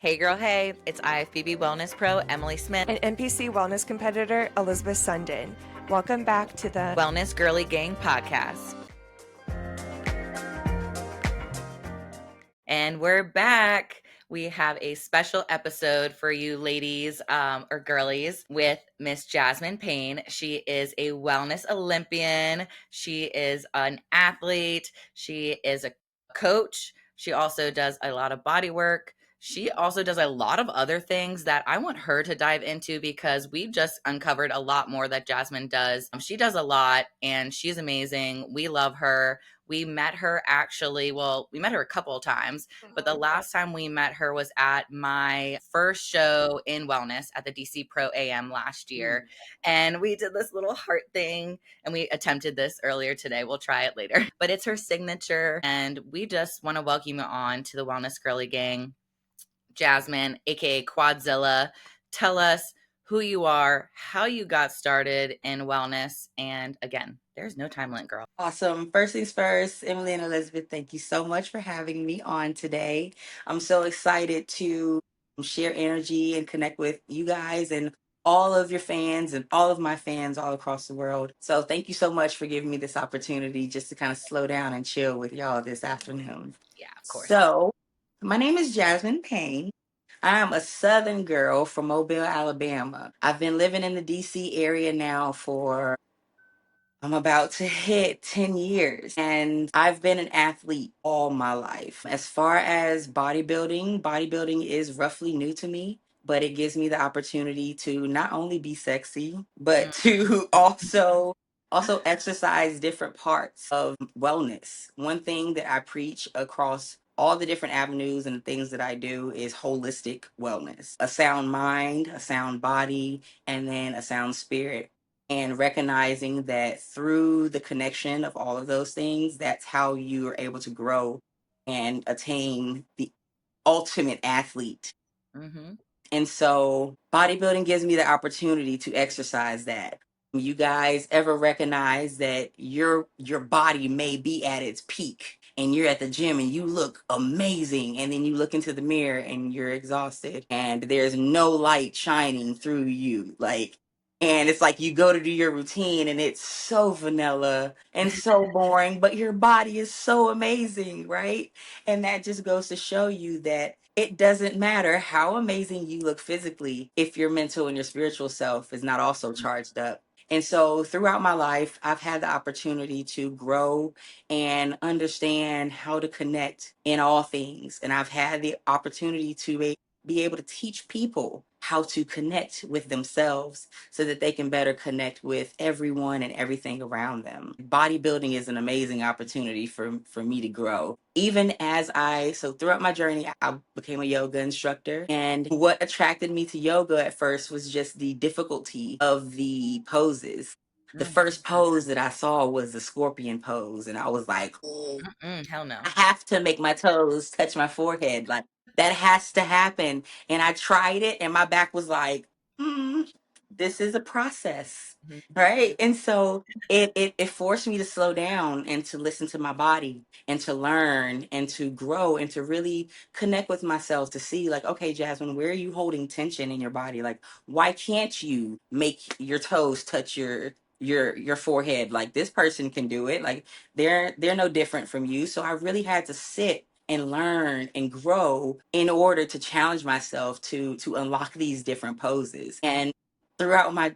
Hey girl, hey, it's IFBB Wellness Pro Emily Smith and NPC wellness competitor Elisabeth Sundin. Welcome back to the Wellness Girly Gang podcast. And we're back. We have a special episode for you ladies or girlies with Miss Jasmine Payne. She is a wellness Olympian. She is an athlete. She is a coach. She also does a lot of body work. She also does a lot of other things that I want her to dive into because we've just uncovered a lot more that Jasmine does. She does a lot and she's amazing. We love her. We met her we met her a couple of times, but the last time we met her was at my first show in wellness at the DC Pro AM last year. And we did this little heart thing and we attempted this earlier today. We'll try it later, but it's her signature. And we just want to welcome you on to the Wellness Girly Gang. Jasmine, aka QuadZilla, tell us who you are, how you got started in wellness, and again, there's no time limit, girl. Awesome. First things first, Emily and Elizabeth, thank you so much for having me on today. I'm so excited to share energy and connect with you guys and all of your fans and all of my fans all across the world. So thank you so much for giving me this opportunity just to kind of slow down and chill with y'all this afternoon. Yeah, of course. So my name is Jasmine Payne. I'm a Southern girl from Mobile, Alabama. I've been living in the DC area now I'm about to hit 10 years, and I've been an athlete all my life. As far as bodybuilding is roughly new to me, but it gives me the opportunity to not only be sexy, but to also exercise different parts of wellness. One thing that I preach across all the different avenues and things that I do is holistic wellness. A sound mind, a sound body, and then a sound spirit, and recognizing that through the connection of all of those things, that's how you are able to grow and attain the ultimate athlete. Mm-hmm. And so bodybuilding gives me the opportunity to exercise that. You guys ever recognize that your body may be at its peak and you're at the gym and you look amazing, and then you look into the mirror and you're exhausted and there's no light shining through you, and it's like you go to do your routine and it's so vanilla and so boring, but your body is so amazing, right? And that just goes to show you that it doesn't matter how amazing you look physically if your mental and your spiritual self is not also charged up. And so throughout my life, I've had the opportunity to grow and understand how to connect in all things. And I've had the opportunity to be able to teach people how to connect with themselves so that they can better connect with everyone and everything around them. Bodybuilding is an amazing opportunity for me to grow. Even so throughout my journey, I became a yoga instructor. And what attracted me to yoga at first was just the difficulty of the poses. The first pose that I saw was the scorpion pose. And I was like, oh, Hell no. I have to make my toes touch my forehead. Like, that has to happen. And I tried it, and my back was like, this is a process. Right. And so it forced me to slow down and to listen to my body and to learn and to grow and to really connect with myself to see, like, okay, Jasmine, where are you holding tension in your body? Like, why can't you make your toes touch your forehead? Like, this person can do it. Like, they're no different from you. So I really had to sit and learn and grow in order to challenge myself to unlock these different poses. And throughout my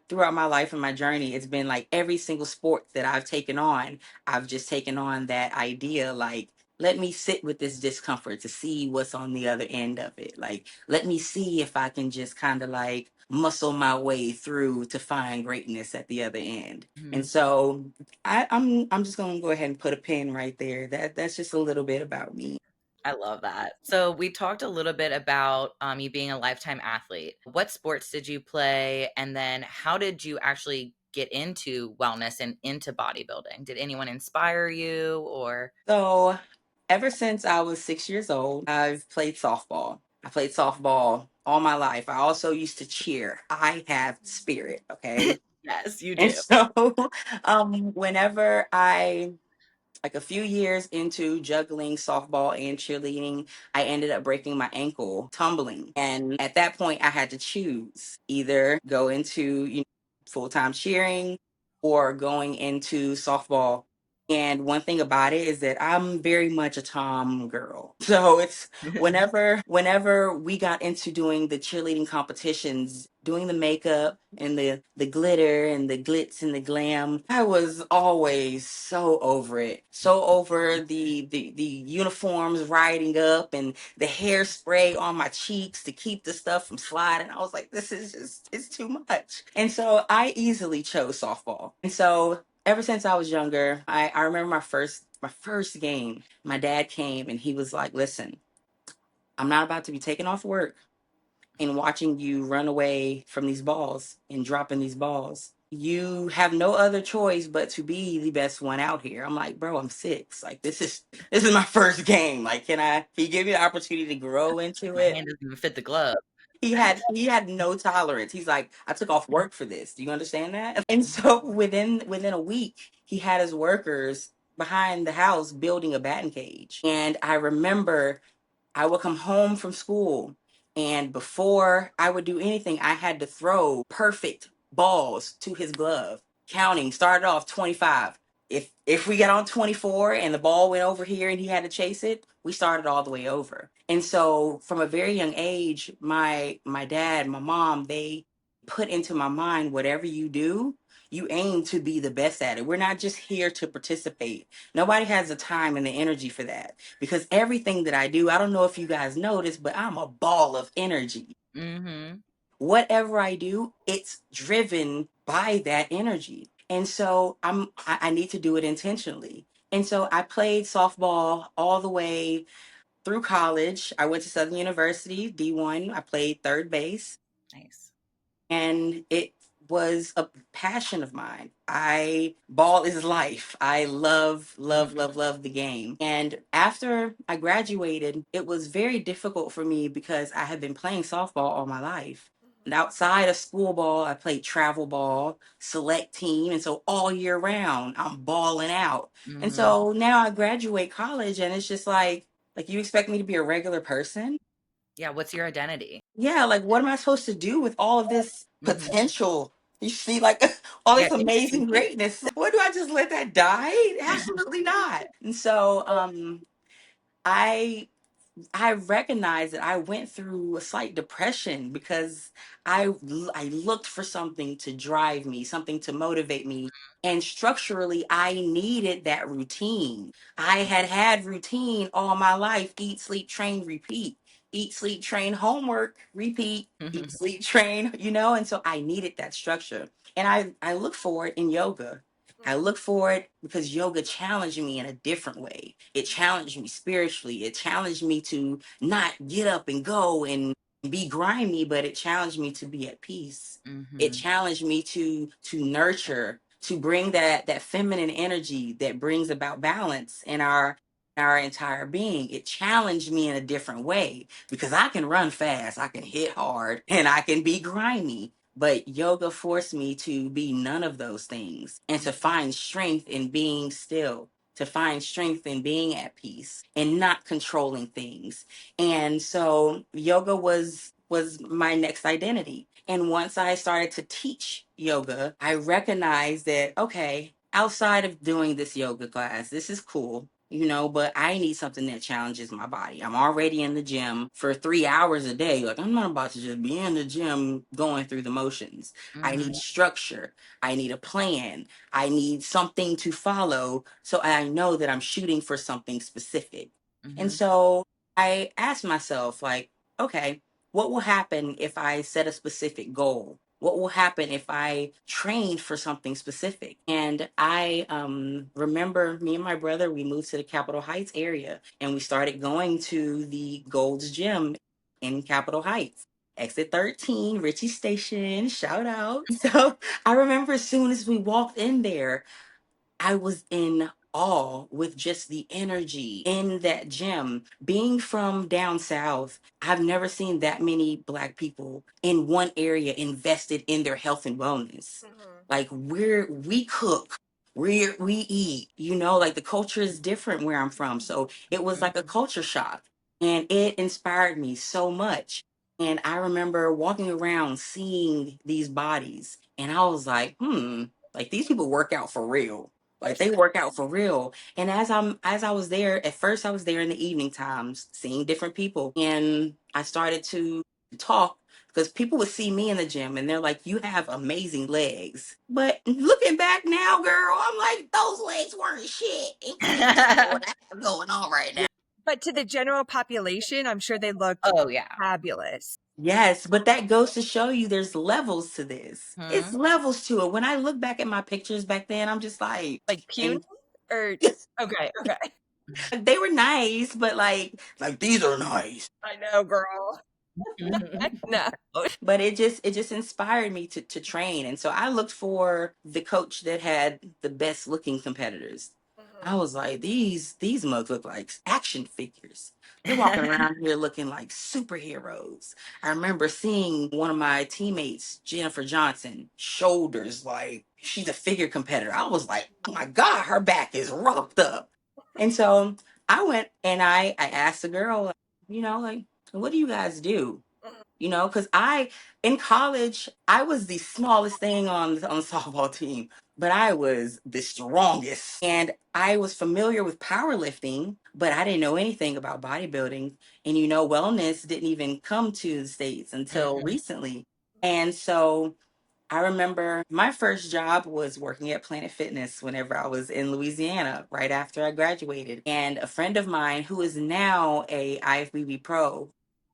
life and my journey, it's been like every single sport that I've taken on, I've just taken on that idea, like, let me sit with this discomfort to see what's on the other end of it. Like, let me see if I can just kind of like muscle my way through to find greatness at the other end. And so I'm just gonna go ahead and put a pin right there. That's just a little bit about me. I love that. So we talked a little bit about you being a lifetime athlete. What sports did you play? And then how did you actually get into wellness and into bodybuilding? Did anyone inspire you or? So ever since I was 6 years old, I've played softball. I played softball all my life. I also used to cheer. I have spirit, okay? Yes, you And do. so whenever I like a few years into juggling softball and cheerleading, I ended up breaking my ankle tumbling. And at that point, I had to choose either go into, full time cheering or going into softball. And one thing about it is that I'm very much a tom girl. So it's whenever we got into doing the cheerleading competitions, doing the makeup and the glitter and the glitz and the glam, I was always so over it. So over the uniforms riding up and the hairspray on my cheeks to keep the stuff from sliding. I was like, this is just, it's too much. And so I easily chose softball. And so ever since I was younger, I remember my first game. My dad came and he was like, listen, I'm not about to be taken off work and watching you run away from these balls and dropping these balls. You have no other choice but to be the best one out here. I'm like, bro, I'm 6. Like this is my first game. Like, can you give me the opportunity to grow into My it? hand doesn't even fit the glove. He had no tolerance. He's like, I took off work for this. Do you understand that? And so within a week, he had his workers behind the house building a batting cage. And I remember I would come home from school, and before I would do anything, I had to throw perfect balls to his glove. Counting, started off 25. If we got on 24 and the ball went over here and he had to chase it, we started all the way over. And so from a very young age, my dad, my mom, they put into my mind, whatever you do, you aim to be the best at it. We're not just here to participate. Nobody has the time and the energy for that, because everything that I do, I don't know if you guys notice, but I'm a ball of energy. Mhm. Whatever I do, it's driven by that energy. And so I need to do it intentionally. And so I played softball all the way through college. I went to Southern University, D1. I played third base, Nice. and it was a passion of mine. I ball is life. I love, love, love, love the game. And after I graduated, it was very difficult for me because I had been playing softball all my life. And outside of school ball, I played travel ball, select team, and so all year round, I'm balling out. And Mhm. so now I graduate college, and it's just like you expect me to be a regular person? Yeah, what's your identity? Yeah, like what am I supposed to do with all of this Mhm. potential? You see, like all Yeah, this amazing greatness. What, do I just let that die? Absolutely not. And so I I recognized that I went through a slight depression because I looked for something to drive me, something to motivate me, and structurally I needed that routine. I had routine all my life: eat, sleep, train, repeat. Eat, sleep, train, homework, repeat. Eat, sleep, train, and so I needed that structure. And I look for it in yoga. I look for it because yoga challenged me in a different way. It challenged me spiritually. It challenged me to not get up and go and be grimy, but it challenged me to be at peace. It Mhm. challenged me to nurture, to bring that feminine energy that brings about balance in our entire being. It challenged me in a different way because I can run fast, I can hit hard, and I can be grimy. But yoga forced me to be none of those things and to find strength in being still, to find strength in being at peace and not controlling things. And so yoga was my next identity. And once I started to teach yoga, I recognized that, okay, outside of doing this yoga class, this is cool, but I need something that challenges my body. I'm already in the gym for 3 hours a day. Like, I'm not about to just be in the gym going through the motions. I need Mhm. structure. I need a plan. I need something to follow so I know that I'm shooting for something specific. And Mhm. so I asked myself, like, okay, what will happen if I set a specific goal? What will happen if I train for something specific? And I remember me and my brother, we moved to the Capitol Heights area and we started going to the Gold's Gym in Capitol Heights. Exit 13, Richie Station, shout out. So I remember as soon as we walked in there, I was in awe with just the energy in that gym. Being from down south, I've never seen that many Black people in one area invested in their health and wellness. Like we cook. we eat, like the culture is different where I'm from. So it was like a culture shock, and it inspired me so much. And I remember walking around seeing these bodies, and I was like, like these people work out for real. Like they work out for real. And as I was there, at first I was there in the evening times, seeing different people, and I started to talk because people would see me in the gym and they're like, you have amazing legs. But looking back now, girl, I'm like, those legs weren't shit in comparison to what I have going on right now. But to the general population, I'm sure they looked Oh, yeah. fabulous. Yes, but that goes to show you there's levels to this. It's Mhm. levels to it. When I look back at my pictures back then, I'm just like, Like puny and or okay, okay. they were nice, but like these are nice. I know, girl. No. But it just inspired me to train, and so I looked for the coach that had the best looking competitors. I was like, these mugs look like action figures. They're walking around here looking like superheroes. I remember seeing one of my teammates, Jennifer Johnson, shoulders like she's a figure competitor. I was like, oh my god, her back is rocked up. And so I went and I asked the girl, like, what do you guys do? Because in college, I was the smallest thing on the softball team, but I was the strongest. And I was familiar with powerlifting, but I didn't know anything about bodybuilding. And wellness didn't even come to the States until Mhm. recently. And so I remember my first job was working at Planet Fitness whenever I was in Louisiana, right after I graduated. And a friend of mine who is now a IFBB pro,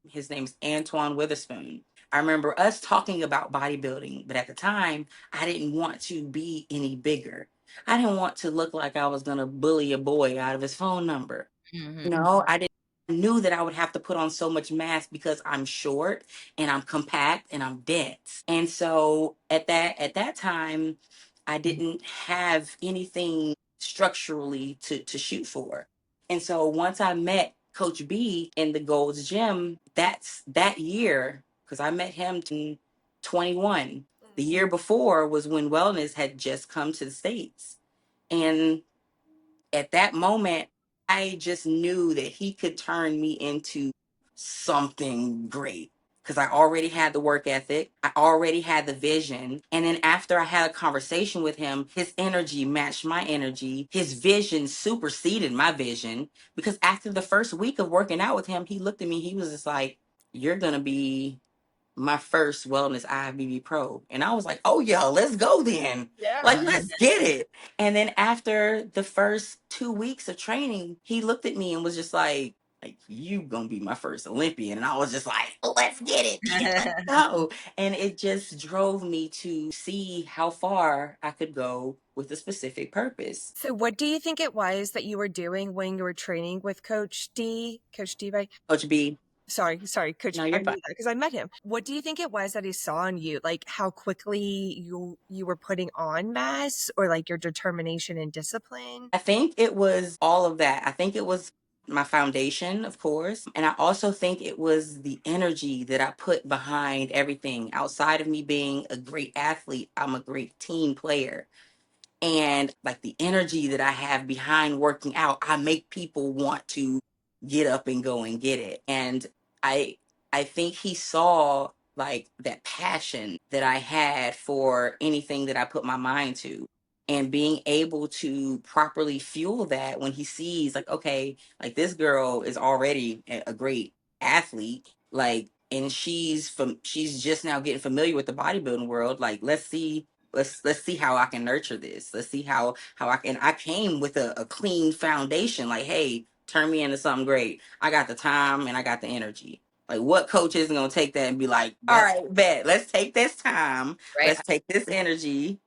his name's Antoine Witherspoon. I remember us talking about bodybuilding, but at the time, I didn't want to be any bigger. I didn't want to look like I was going to bully a boy out of his phone number. Mhm. I didn't knew that I would have to put on so much mass because I'm short and I'm compact and I'm dense. And so at that time, I didn't have anything structurally to shoot for. And so once I met Coach B in the Gold's Gym, that's that year, because I met him in 21. The year before was when wellness had just come to the States. And at that moment, I just knew that he could turn me into something great because I already had the work ethic, I already had the vision. And then after I had a conversation with him, his energy matched my energy. His vision superseded my vision because after the first week of working out with him, he looked at me, he was just like, you're going to be my first wellness IFBB pro. And I was like, oh yeah, let's go then. Like, Yeah. let's get it. And then after the first 2 weeks of training, he looked at me and was just like you gonna be my first Olympian. And I was just like, let's get it. Let's go. And it just drove me to see how far I could go with a specific purpose. So what do you think it was that you were doing when you were training with Coach D, right? Coach B, Sorry, Coach. no, I you're knew fine. that because I met him. What do you think it was that he saw in you? Like how quickly you were putting on mass, or like your determination and discipline? I think it was all of that. I think it was my foundation, of course. And I also think it was the energy that I put behind everything. Outside of me being a great athlete, I'm a great team player. And like the energy that I have behind working out, I make people want to get up and go and get it. And I I think he saw like that passion that I had for anything that I put my mind to, and being able to properly fuel that when he sees like, okay, like this girl is already a great athlete, like, and she's just now getting familiar with the bodybuilding world. Like, let's see how I can nurture this. Let's see how I came with a clean foundation. Like, hey, turn me into something great. I got the time and I got the energy. Like, what coach isn't gonna take that and be like, all Yep. right, bet, let's take this time, Right. let's take this energy,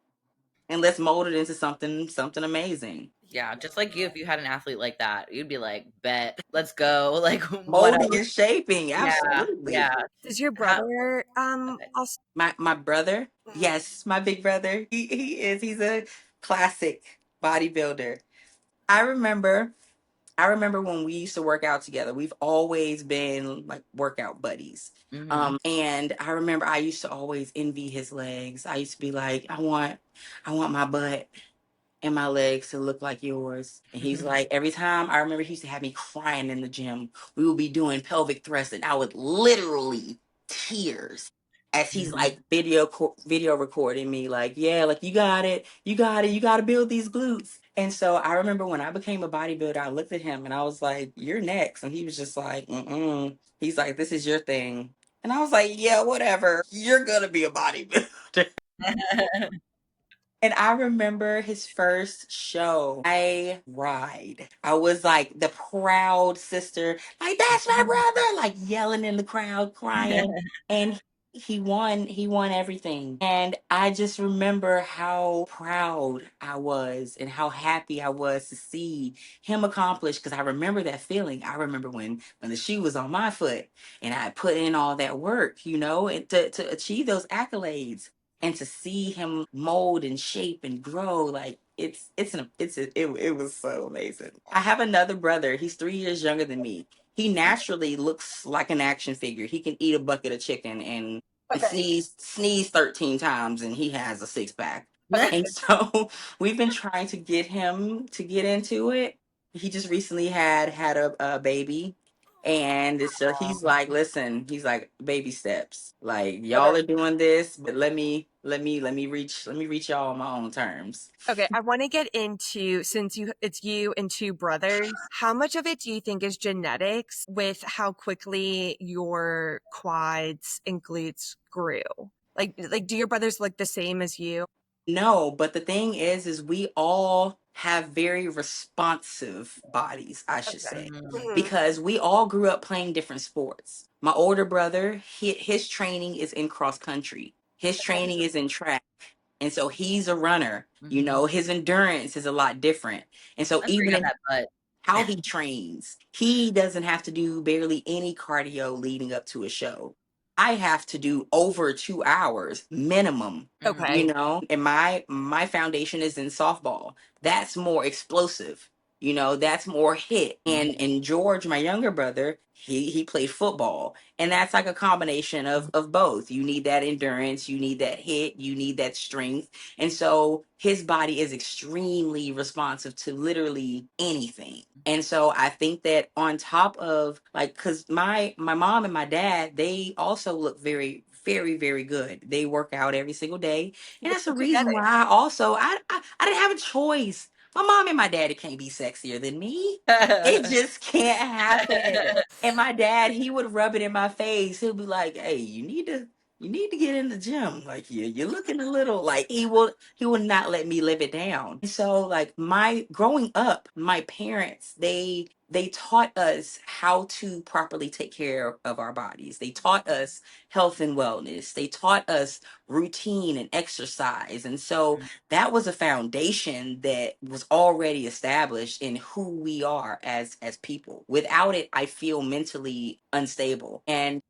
and let's mold it into something amazing. Yeah, just like you, if you had an athlete like that, you'd be like, bet, let's go. Like, Molding whatever. and shaping, Yeah, absolutely. yeah. Does your How brother okay. also? My brother, yes, my big brother, he's a classic bodybuilder. I remember I remember when we used to work out together. We've always been like workout buddies. Mhm. And I remember I used to always envy his legs. I used to be like, I want my butt. and my legs to look like yours. And he's like, every time I remember he used to have me crying in the gym. We would be doing pelvic thrust and I would literally tears as he's like video recording me like, yeah, like you got it. You got it. You got to build these glutes. And so I remember when I became a bodybuilder, I looked at him and I was like, you're next. And he was just like, mm-mm. He's like, this is your thing. And I was like, yeah, whatever. You're going to be a bodybuilder. And I remember his first show. I cried. I was like the proud sister, like, that's my brother, like yelling in the crowd, crying. And he won everything. And I just remember how proud I was and how happy I was to see him accomplish. Because I remember that feeling. I remember when the shoe was on my foot and I put in all that work, and to achieve those accolades and to see him mold and shape and grow, like it was so amazing. I have another brother. He's 3 years younger than me. He naturally looks like an action figure. He can eat a bucket of chicken and Okay. sneeze 13 times and he has a six pack. Okay. And so we've been trying to get him to get into it. He just recently had a baby. And so he's like, listen, he's like, baby steps. Like Okay. y'all are doing this, but let me reach y'all on my own terms. Okay, I want to get into, since it's you and two brothers, how much of it do you think is genetics with how quickly your quads and glutes grew? Like do your brothers look the same as you? No, but the thing is we all have very responsive bodies, I should Okay. say, Mhm. because we all grew up playing different sports. My older brother, his training is in cross country. His training is in track. And so he's a runner. His endurance is a lot different. And so That's where you even got in that butt. how he trains, he doesn't have to do barely any cardio leading up to a show. I have to do over 2 hours minimum, Okay. and my foundation is in softball. That's more explosive. That's more hit. And George, my younger brother, he played football. And that's like a combination of both. You need that endurance, you need that hit, you need that strength. And so his body is extremely responsive to literally anything. And so I think that on top of like, cause my mom and my dad, they also look very, very, very good. They work out every single day. And that's the reason why Genetics. I didn't have a choice. My mom and my daddy can't be sexier than me. It just can't happen. And my dad, he would rub it in my face. He'll be like, "Hey, you need to get in the gym. Like you're looking a little like he will not let me live it down." So like my growing up, my parents, they taught us how to properly take care of our bodies. They taught us health and wellness. They taught us routine and exercise. And so that was a foundation that was already established in who we are as people. Without it, I feel mentally unstable. And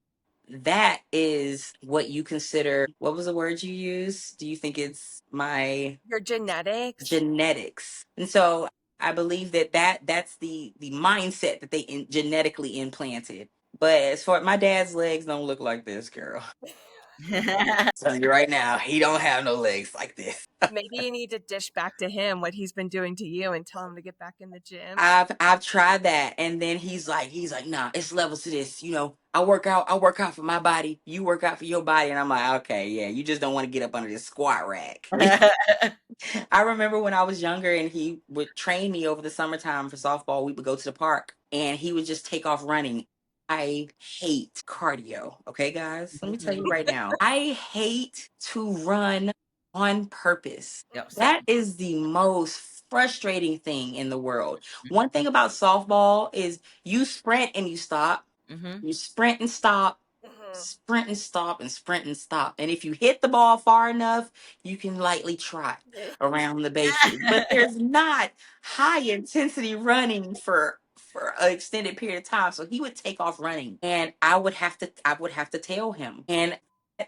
that is what you consider, what was the word you used? Do you think it's my Your genetics. genetics? And so I believe that's the mindset that they genetically implanted. But as far my dad's legs don't look like this, girl. I'm telling you right now, he don't have no legs like this. Maybe you need to dish back to him what he's been doing to you and tell him to get back in the gym. I've tried that, and then he's like, nah, it's levels to this. I work out for my body. You work out for your body, and I'm like, okay, yeah, you just don't want to get up under this squat rack. I remember when I was younger, and he would train me over the summertime for softball. We would go to the park, and he would just take off running. I hate cardio. Okay, guys, let me tell you right now, I hate to run on purpose. Yep, That same. is the most frustrating thing in the world. One thing about softball is you sprint and you stop. Mhm. You sprint and stop, Mhm. sprint and stop, and sprint and stop. And if you hit the ball far enough, you can lightly trot around the bases. But there's not high intensity running for an extended period of time. So he would take off running, and I would have to tail him. And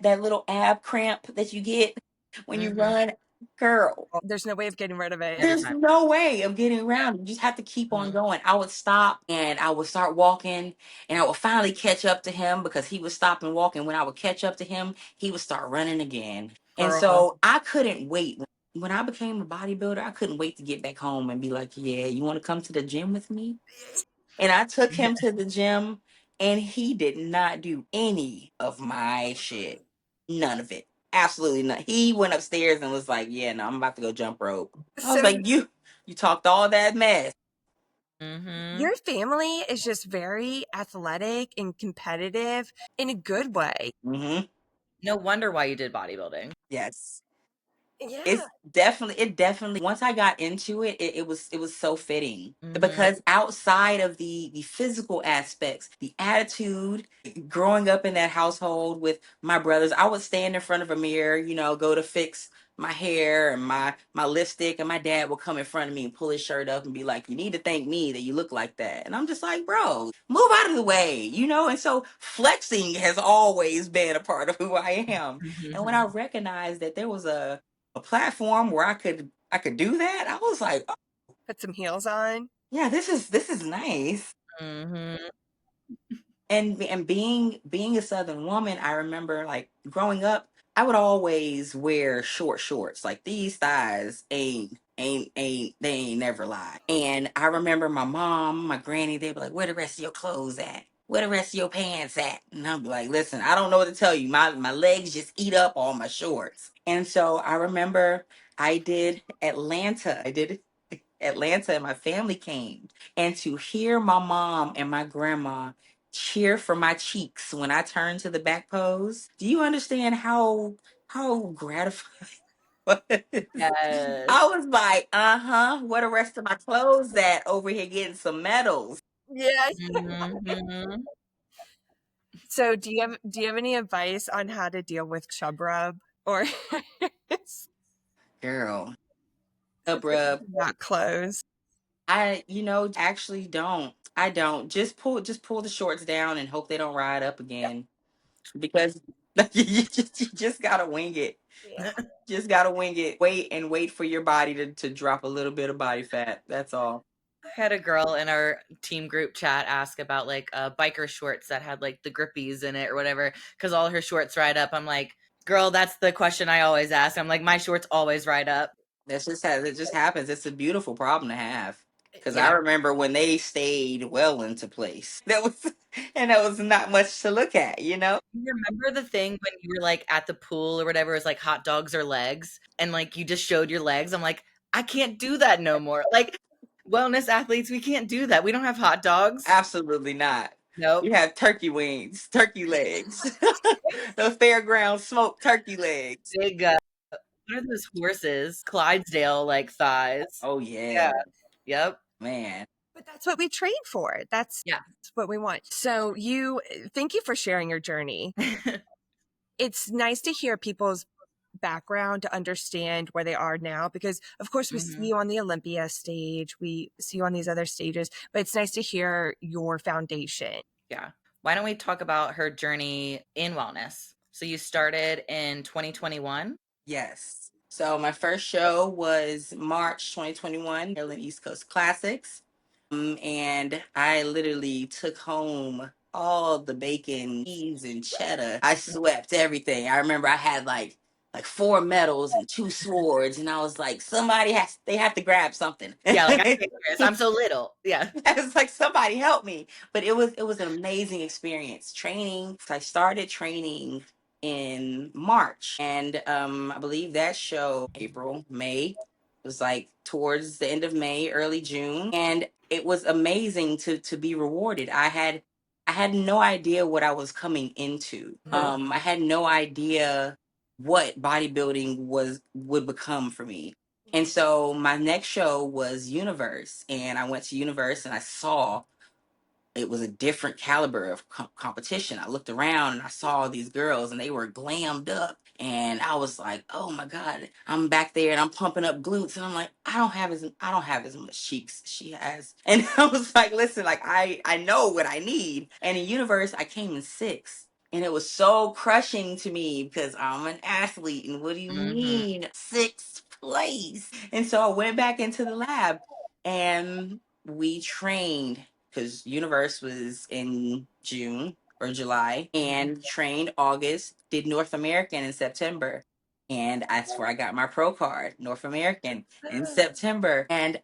that little ab cramp that you get when you Mhm. run, girl, There's no way of getting rid of it. Every there's time. no way of getting around. You just have to keep on Mhm. going. I would stop and I would start walking and I would finally catch up to him because he would stop and walk. And when I would catch up to him, he would start running again. And Girl. so I couldn't wait. when I became a bodybuilder, I couldn't wait to get back home and be like, yeah, you want to come to the gym with me? And I took him to the gym, and he did not do any of my shit. None of it. Absolutely none. He went upstairs and was like, yeah, no, I'm about to go jump rope. I was So like, you talked all that mess. Mm-hmm. your family is just very athletic and competitive in a good way. Hmm. No wonder why you did bodybuilding. Yes. Yeah. It definitely once I got into it, it was so fitting Mm-hmm. because outside of the physical aspects, the attitude, growing up in that household with my brothers, I would stand in front of a mirror, go to fix my hair and my lipstick, and my dad would come in front of me and pull his shirt up and be like, you need to thank me that you look like that. And I'm just like, bro, move out of the way. And so flexing has always been a part of who I am. And when I recognized that there was a platform where I could do that, I was like, oh, Put some heels on. yeah, this is nice. Mm-hmm. And being a Southern woman, I remember like growing up, I would always wear short shorts. Like these thighs ain't they ain't never lie. And I remember my mom, my granny, they'd be like, where the rest of your clothes at? Where the rest of your pants at? And I'd be like, listen, I don't know what to tell you. My legs just eat up all my shorts. And so I remember I did Atlanta. I did Atlanta, and my family came. And to hear my mom and my grandma cheer for my cheeks when I turned to the back pose, do you understand how gratifying it was? Yes. I was like, where the rest of my clothes at over here getting some medals? Yeah. Mm-hmm. So do you have any advice on how to deal with chub rub or Girl, up rub. not clothes? Actually don't. I don't. Just pull the shorts down and hope they don't ride up again. Because you just gotta wing it. Yeah. Just gotta wing it. Wait for your body to drop a little bit of body fat. That's all. I had a girl in our team group chat ask about like biker shorts that had like the grippies in it or whatever, because all her shorts ride up. I'm like, girl, that's the question I always ask. I'm like, my shorts always ride up. That's just how it just happens. It's a beautiful problem to have. Because I Yeah. remember when they stayed well into place. That was not much to look at. You remember the thing when you were like at the pool or whatever, it's like hot dogs or legs, and like you just showed your legs? I'm like, I can't do that no more. Like wellness athletes, we can't do that. We don't have hot dogs. Absolutely not. Nope. You have turkey wings, turkey legs, the fairground smoked turkey legs. Big what are those horses? Clydesdale like thighs. Oh Yeah. yeah, Yep. man. But that's what we train for. That's Yeah. what we want. So thank you for sharing your journey. It's nice to hear people's background to understand where they are now, because of course we see Mhm. you on the Olympia stage, we see you on these other stages, but it's nice to hear your foundation. Yeah. Why don't we talk about her journey in wellness? So you started in 2021? Yes. So my first show was March 2021, Maryland East Coast Classics. And I literally took home all the bacon, cheese, and cheddar. I swept everything. I remember I had like four medals and two swords, and I was like, they have to grab something. Yeah, like I can't do this. I'm so little. Yeah. I was like, somebody help me. But it was an amazing experience. Training. I started training in March. And I believe that show April, May. It was like towards the end of May, early June. And it was amazing to be rewarded. I had no idea what I was coming into. Mhm. I had no idea what bodybuilding would become for me. And so my next show was Universe, and I went to Universe and I saw it was a different caliber of competition. I looked around and I saw these girls and they were glammed up. And I was like, "Oh my God!" I'm back there and I'm pumping up glutes, and I'm like, "I don't have as much cheeks as she has." And I was like, "Listen, like I know what I need." And in Universe, I came in sixth, and it was so crushing to me because I'm an athlete, and what do you Mhm. mean sixth place? And so I went back into the lab, and we trained because Universe was in June or July, and trained August, did North American in September. And that's where I got my pro card, North American, in Ah, September. And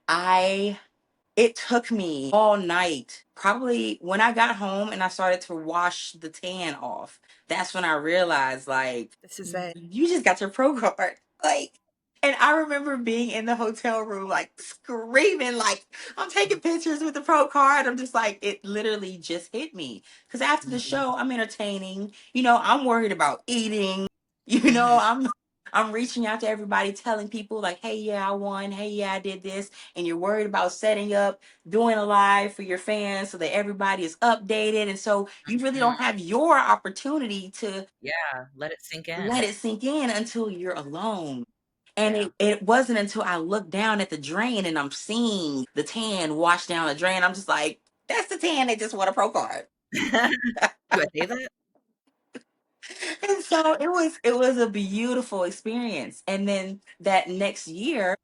it took me all night. Probably when I got home and I started to wash the tan off, that's when I realized, like, this is it. you just got your pro card. Like, and I remember being in the hotel room, like, screaming, like, I'm taking pictures with the pro card. I'm just like, it literally just hit me. Because after the Mhm. show, I'm entertaining. I'm worried about eating. You know, Mhm. I'm. I'm reaching out to everybody, telling people like, "Hey, yeah, I won. Hey, yeah, I did this." And you're worried about setting up, doing a live for your fans so that everybody is updated. And so you really Mhm. don't have your opportunity to Yeah, let it sink let in. it sink in until you're alone. And Yeah. it wasn't until I looked down at the drain and I'm seeing the tan wash down the drain. I'm just like, that's the tan that just won a pro card. Do I say that? And so it was a beautiful experience. And then that next year,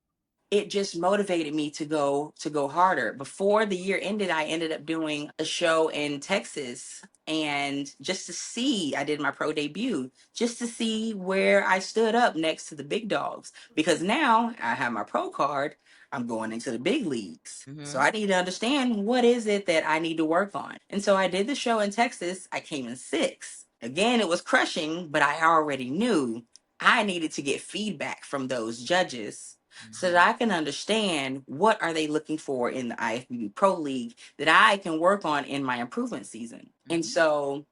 it just motivated me to go harder. Before the year ended, I ended up doing a show in Texas, and just to see, I did my pro debut just to see where I stood up next to the big dogs, because now I have my pro card. I'm going into the big leagues. So Mhm. I need to understand what is it that I need to work on. And so I did the show in Texas. I came in sixth. Again, it was crushing, but I already knew I needed to get feedback from those judges so that Mhm. I can understand what are they looking for in the IFBB Pro League that I can work on in my improvement season. And Mhm. so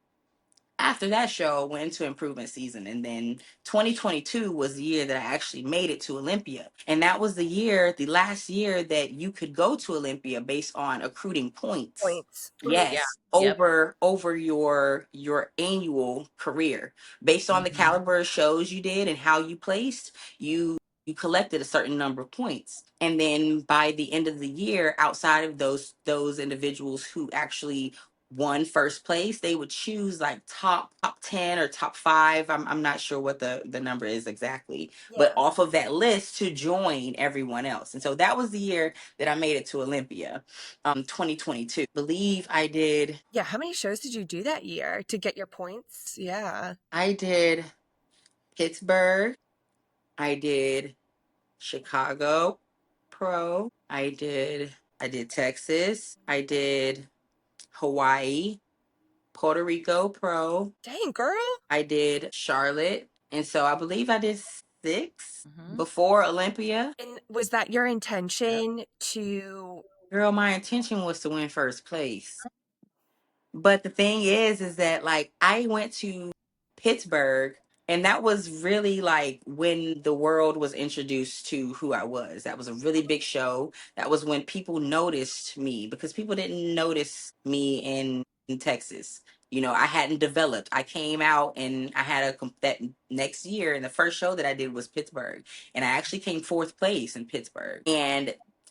after that show, went into improvement season, and then 2022 was the year that I actually made it to Olympia. And that was the last year that you could go to Olympia based on accruing points. Points. Mm. Yeah. Yes, Yep. over your annual career, based on the Mhm. caliber of shows you did and how you placed, you collected a certain number of points. And then by the end of the year, outside of those individuals who actually won first place, they would choose like top 10 or top 5. I'm not sure what the number is exactly, but Yeah. off of that list to join everyone else. And so that was the year that I made it to Olympia, 2022. Believe Yeah. How many shows did you do that year to get your points? Yeah. I did Pittsburgh, I did Chicago Pro, I did Texas, I did Hawaii, Puerto Rico Pro, Dang, girl. I did Charlotte. And so I believe I did 6 Mhm. before Olympia. And was that your Yep. intention to? Girl, my intention was to win first place. But the thing is that like I went to Pittsburgh, and that was really like when the world was introduced to who I was. That was a really big show. That was when people noticed me, because people didn't notice me in Texas. I hadn't developed. I came out and I had that next year, and the first show that I did was Pittsburgh, and I actually came fourth place in Pittsburgh.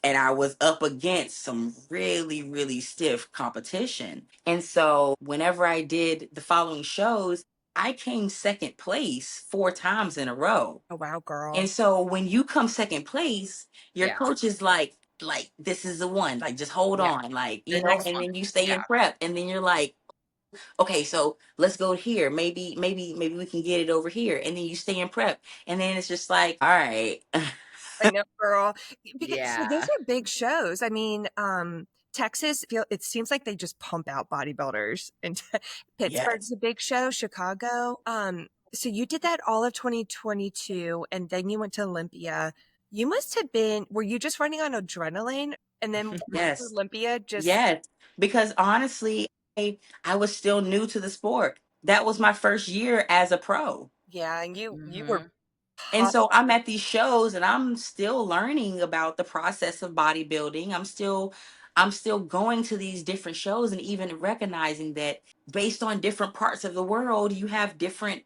And I was up against some really, really stiff competition. And so whenever I did the following shows, I came second place 4 times in a row. Oh, wow, And girl. so when you come second place, your Yeah. coach is like this is the one, like just hold Yeah. on, like, The next and one. then you stay in Yeah. prep, and then you're like, okay, so let's go here. Maybe we can get it over here. And then you stay in prep. And then it's just like, all right. I know, girl. Because so those Yeah. are big shows. I mean, Texas feel it seems like they just pump out bodybuilders, and Pittsburgh's Yes. a big show, Chicago. So you did that all of 2022, and then you went to Olympia. You must have been, were you just running on adrenaline, and then went to Yes. Olympia just, Yes, because honestly, I was still new to the sport. That was my first year as a pro. yeah, and you were Mhm. And pumped. so I'm at these shows and I'm still learning about the process of bodybuilding. I'm still going to these different shows and even recognizing that based on different parts of the world, you have different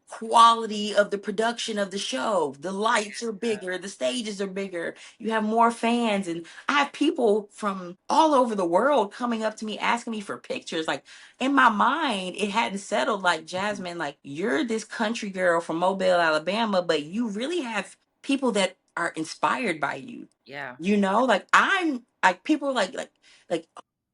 quality of the production of the show. The lights are bigger, the stages are bigger, you have more fans, and I have people from all over the world coming up to me asking me for pictures. Like, in my mind, it hadn't settled, like, Jasmine, like, you're this country girl from Mobile, Alabama, but you really have people that are inspired by you. Yeah. Like, I'm like, people like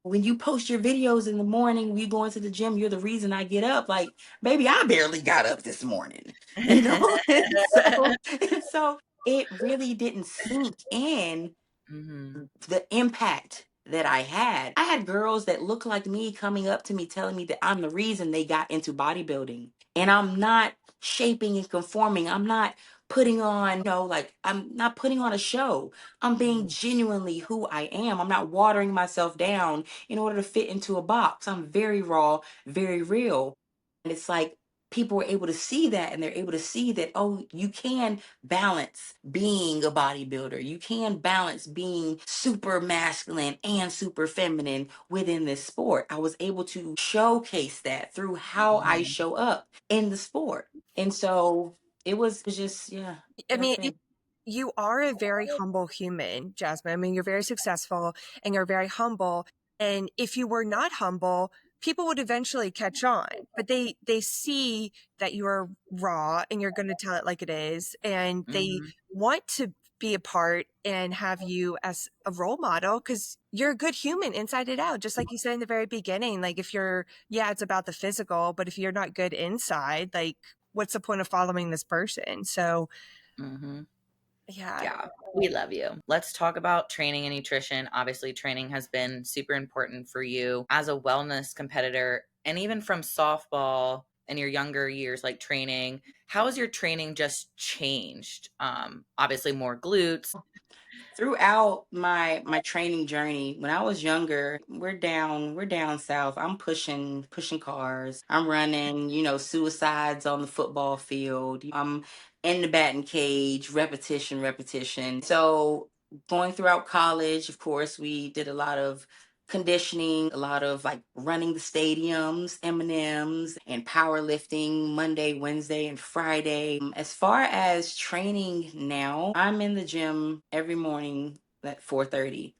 when you post your videos in the morning, when you go into the gym, you're the reason I get up. Like, baby, I barely got up this morning. you know? And so it really didn't sink in Mhm. the impact that I had. I had girls that look like me coming up to me telling me that I'm the reason they got into bodybuilding. And I'm not shaping and conforming. I'm not putting on, like I'm not putting on a show. I'm being Mhm. genuinely who I am. I'm not watering myself down in order to fit into a box. I'm very raw, very real. And it's like people were able to see that, and they're able to see that, oh, you can balance being a bodybuilder. You can balance being super masculine and super feminine within this sport. I was able to showcase that through how I Mhm. show up in the sport. And so it was just, yeah, I that's mean, it. you are a very humble human, Jasmine. I mean, you're very successful and you're very humble. And if you were not humble, people would eventually catch on. But they see that you are raw and you're going to tell it like it is, and they Mhm. want to be a part and have you as a role model because you're a good human inside and out. Just like you said in the very beginning, like if you're, yeah, it's about the physical, but if you're not good inside, like what's the point of following this person? So Mhm. yeah. Yeah, we love you. Let's talk about training and nutrition. Obviously, training has been super important for you as a wellness competitor, and even from softball in your younger years, like training. How has your training just changed? Obviously, more glutes. Throughout my training journey, when I was younger, we're down south. I'm pushing cars. I'm running, suicides on the football field. I'm in the batting cage, repetition. So going throughout college, of course, we did a lot of conditioning, a lot of like running the stadiums, M&Ms, and powerlifting Monday, Wednesday, and Friday. As far as training now, I'm in the gym every morning at 4:30.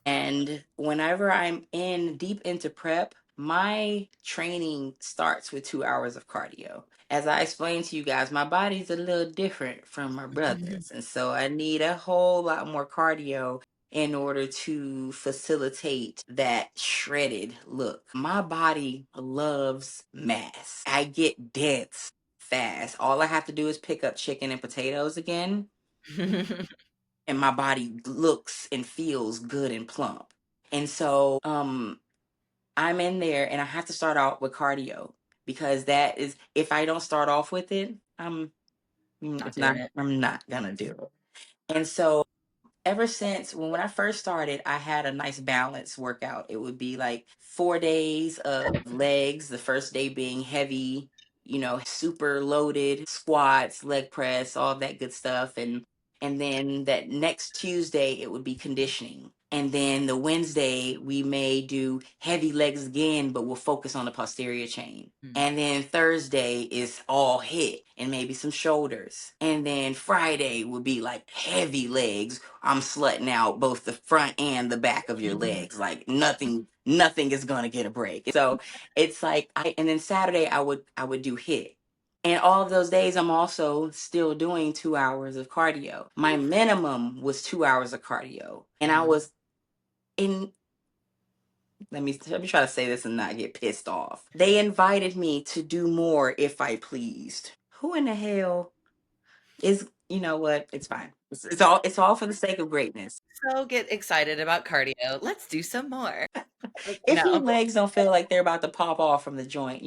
And whenever I'm in deep into prep, my training starts with 2 hours of cardio. As I explained to you guys, my body's a little different from my brother's. And so I need a whole lot more cardio in order to facilitate that shredded look. My body loves mass. I get dense fast. All I have to do is pick up chicken and potatoes again, and my body looks and feels good and plump. And so I'm in there and I have to start out with cardio, because that is, if I don't start off with it, Not it's doing not it. I'm not gonna do it. And so ever since when I first started, I had a nice balance workout. It would be like 4 days of legs, the first day being heavy, super loaded squats, leg press, all that good stuff. And then that next Tuesday it would be conditioning. And then the Wednesday we may do heavy legs again, but we'll focus on the posterior chain. Mm. And then Thursday is all hit and maybe some shoulders. And then Friday will be like heavy legs. I'm slutting out both the front and the back of your legs. Like nothing is gonna get a break. So it's like and then Saturday I would do hit. And all of those days I'm also still doing 2 hours of cardio. My minimum was 2 hours of cardio. And I Mhm. was in let me try to say this and not get pissed off. They invited me to do more if I pleased. Who in the hell is, you know what? It's fine. It's all for the sake of greatness. So get excited about cardio. Let's do some more. Like, If your no. legs don't feel like they're about to pop off from the joint,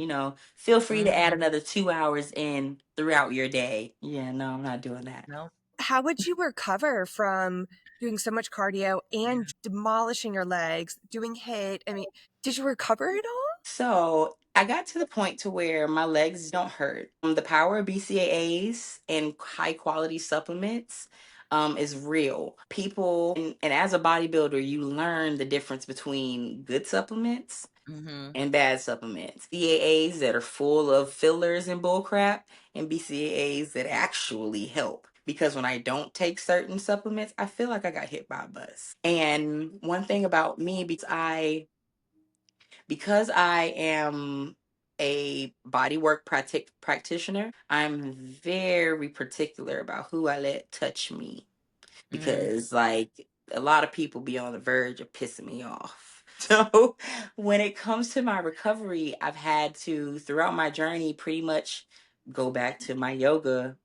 feel free to add Mhm. another 2 hours in throughout your day. Yeah, no, I'm not doing that. No. How would you recover from doing so much cardio and demolishing your legs, doing hit? I mean, did you recover at all? So I got to the point to where my legs don't hurt. The power of BCAAs and high quality supplements is real. People, and as a bodybuilder, you learn the difference between good supplements Mhm. and bad supplements. BCAAs that are full of fillers and bullcrap, and BCAAs that actually help. Because when I don't take certain supplements, I feel like I got hit by a bus. And one thing about me, because I am a bodywork practitioner, I'm very particular about who I let touch me, Mm. because like a lot of people be on the verge of pissing me off. So when it comes to my recovery, I've had to, throughout my journey, pretty much go back to my yoga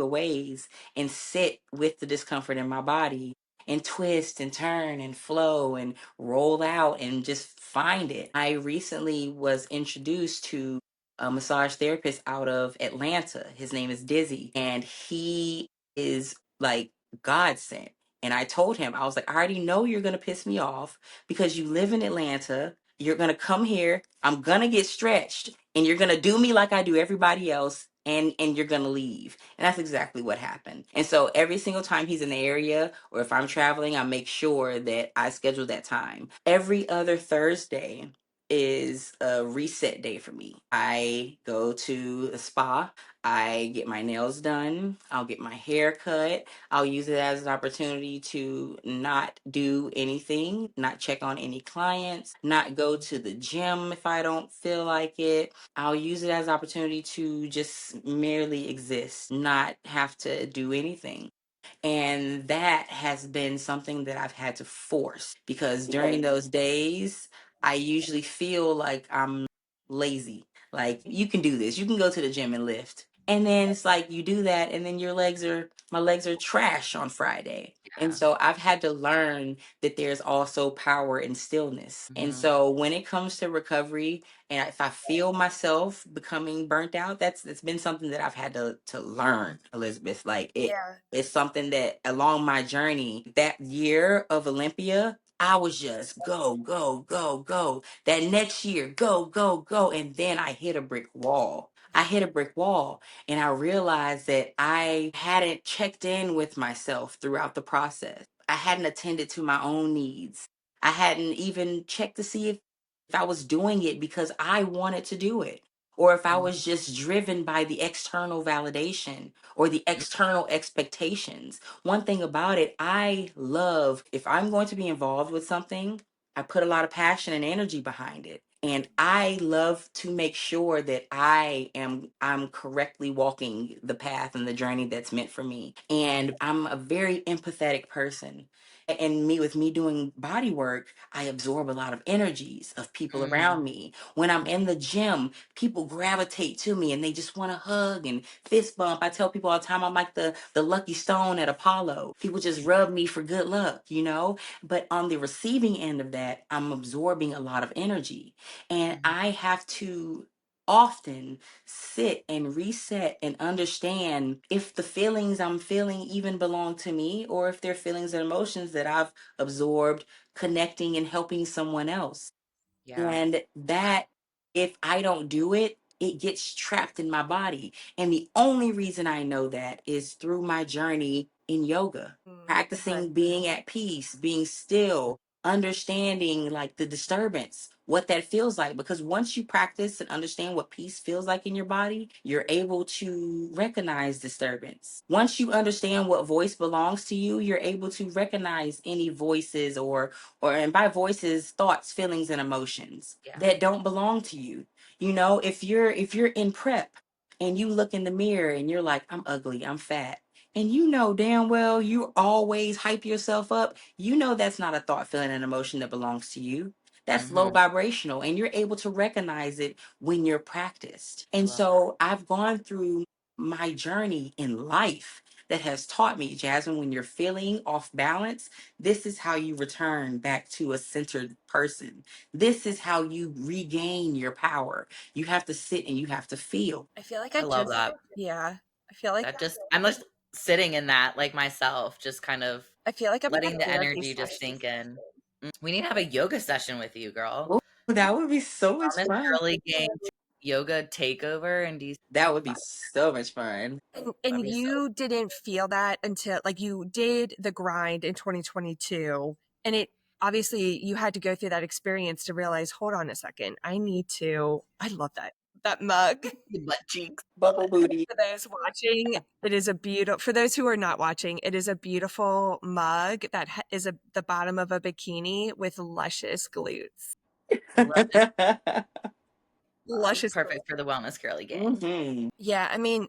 ways and sit with the discomfort in my body and twist and turn and flow and roll out and just find it. I recently was introduced to a massage therapist out of Atlanta. His name is Dizzy, and he is like God sent. And I told him, I was like, I already know you're going to piss me off because you live in Atlanta. You're going to come here. I'm going to get stretched and you're going to do me like I do everybody else. And you're going to leave. And that's exactly what happened. And so every single time he's in the area or if I'm traveling, I make sure that I schedule that time. Every other Thursday is a reset day for me. I go to a spa. I get my nails done. I'll get my hair cut. I'll use it as an opportunity to not do anything, not check on any clients, not go to the gym if I don't feel like it. I'll use it as an opportunity to just merely exist, not have to do anything. And that has been something that I've had to force because during those days, I usually feel like I'm lazy. Like, you can do this. You can go to the gym and lift. And then it's like you do that, and then my legs are trash on Friday. And Yeah. so I've had to learn that there's also power in stillness. And Mhm. so when it comes to recovery, and if I feel myself becoming burnt out, that's been something that I've had to learn, Elizabeth. Like, Yeah. it's something that along my journey, that year of Olympia, I was just go, go, go, go. That next year, go, go, go. And then I hit a brick wall. I hit a brick wall and I realized that I hadn't checked in with myself throughout the process. I hadn't attended to my own needs. I hadn't even checked to see if I was doing it because I wanted to do it, or if I Mhm. was just driven by the external validation or the external expectations. One thing about it, I love, if I'm going to be involved with something, I put a lot of passion and energy behind it. And I love to make sure that I'm correctly walking the path and the journey that's meant for me. And I'm a very empathetic person. And with me doing body work, I absorb a lot of energies of people Mm. around me. When I'm in the gym, people gravitate to me and they just want to hug and fist bump. I tell people all the time I'm like the lucky stone at Apollo. People just rub me for good luck. But on the receiving end of that, I'm absorbing a lot of energy. And Mhm. I have to often sit and reset and understand if the feelings I'm feeling even belong to me or if they're feelings and emotions that I've absorbed connecting and helping someone else. Yeah. And that, if I don't do it, it gets trapped in my body. And the only reason I know that is through my journey in yoga, Okay. practicing being at peace, being still, understanding like the disturbance, what that feels like. Because once you practice and understand what peace feels like in your body, you're able to recognize disturbance. Once you understand what voice belongs to you, you're able to recognize any voices or and by voices, thoughts, feelings, and emotions Yeah. that don't belong to you. If you're in prep and you look in the mirror and you're like, I'm ugly, I'm fat, and you know damn well you always hype yourself up, you know that's not a thought, feeling, and emotion that belongs to you. That's low Mhm. vibrational, and you're able to recognize it when you're practiced. I And love that. so I've gone through my journey in life that has taught me, Jasmine, when you're feeling off balance, this is how you return back to a centered person. This is how you regain your power. You have to sit and you have to feel. I feel like I love that. yeah. I feel like I'm just sitting in that like myself, just kind of I'm in a letting the therapy energy just session. sink in. We need to have a yoga session with you, girl. Oh, that would be so much Wellness fun. Girly Gang yoga takeover in DC. That would be so much fun. And That'd be so you didn't feel that until like you did the grind in 2022 and it obviously you had to go through that experience to realize, hold on a second, I love that mug. butt cheeks. Love Bubble it. booty. For those watching, it is a beautiful, for those who are not watching, it is a beautiful mug that is the bottom of a bikini with luscious glutes. Love it. Luscious glutes. Perfect for the Wellness Girly Gang. hmm Yeah, I mean,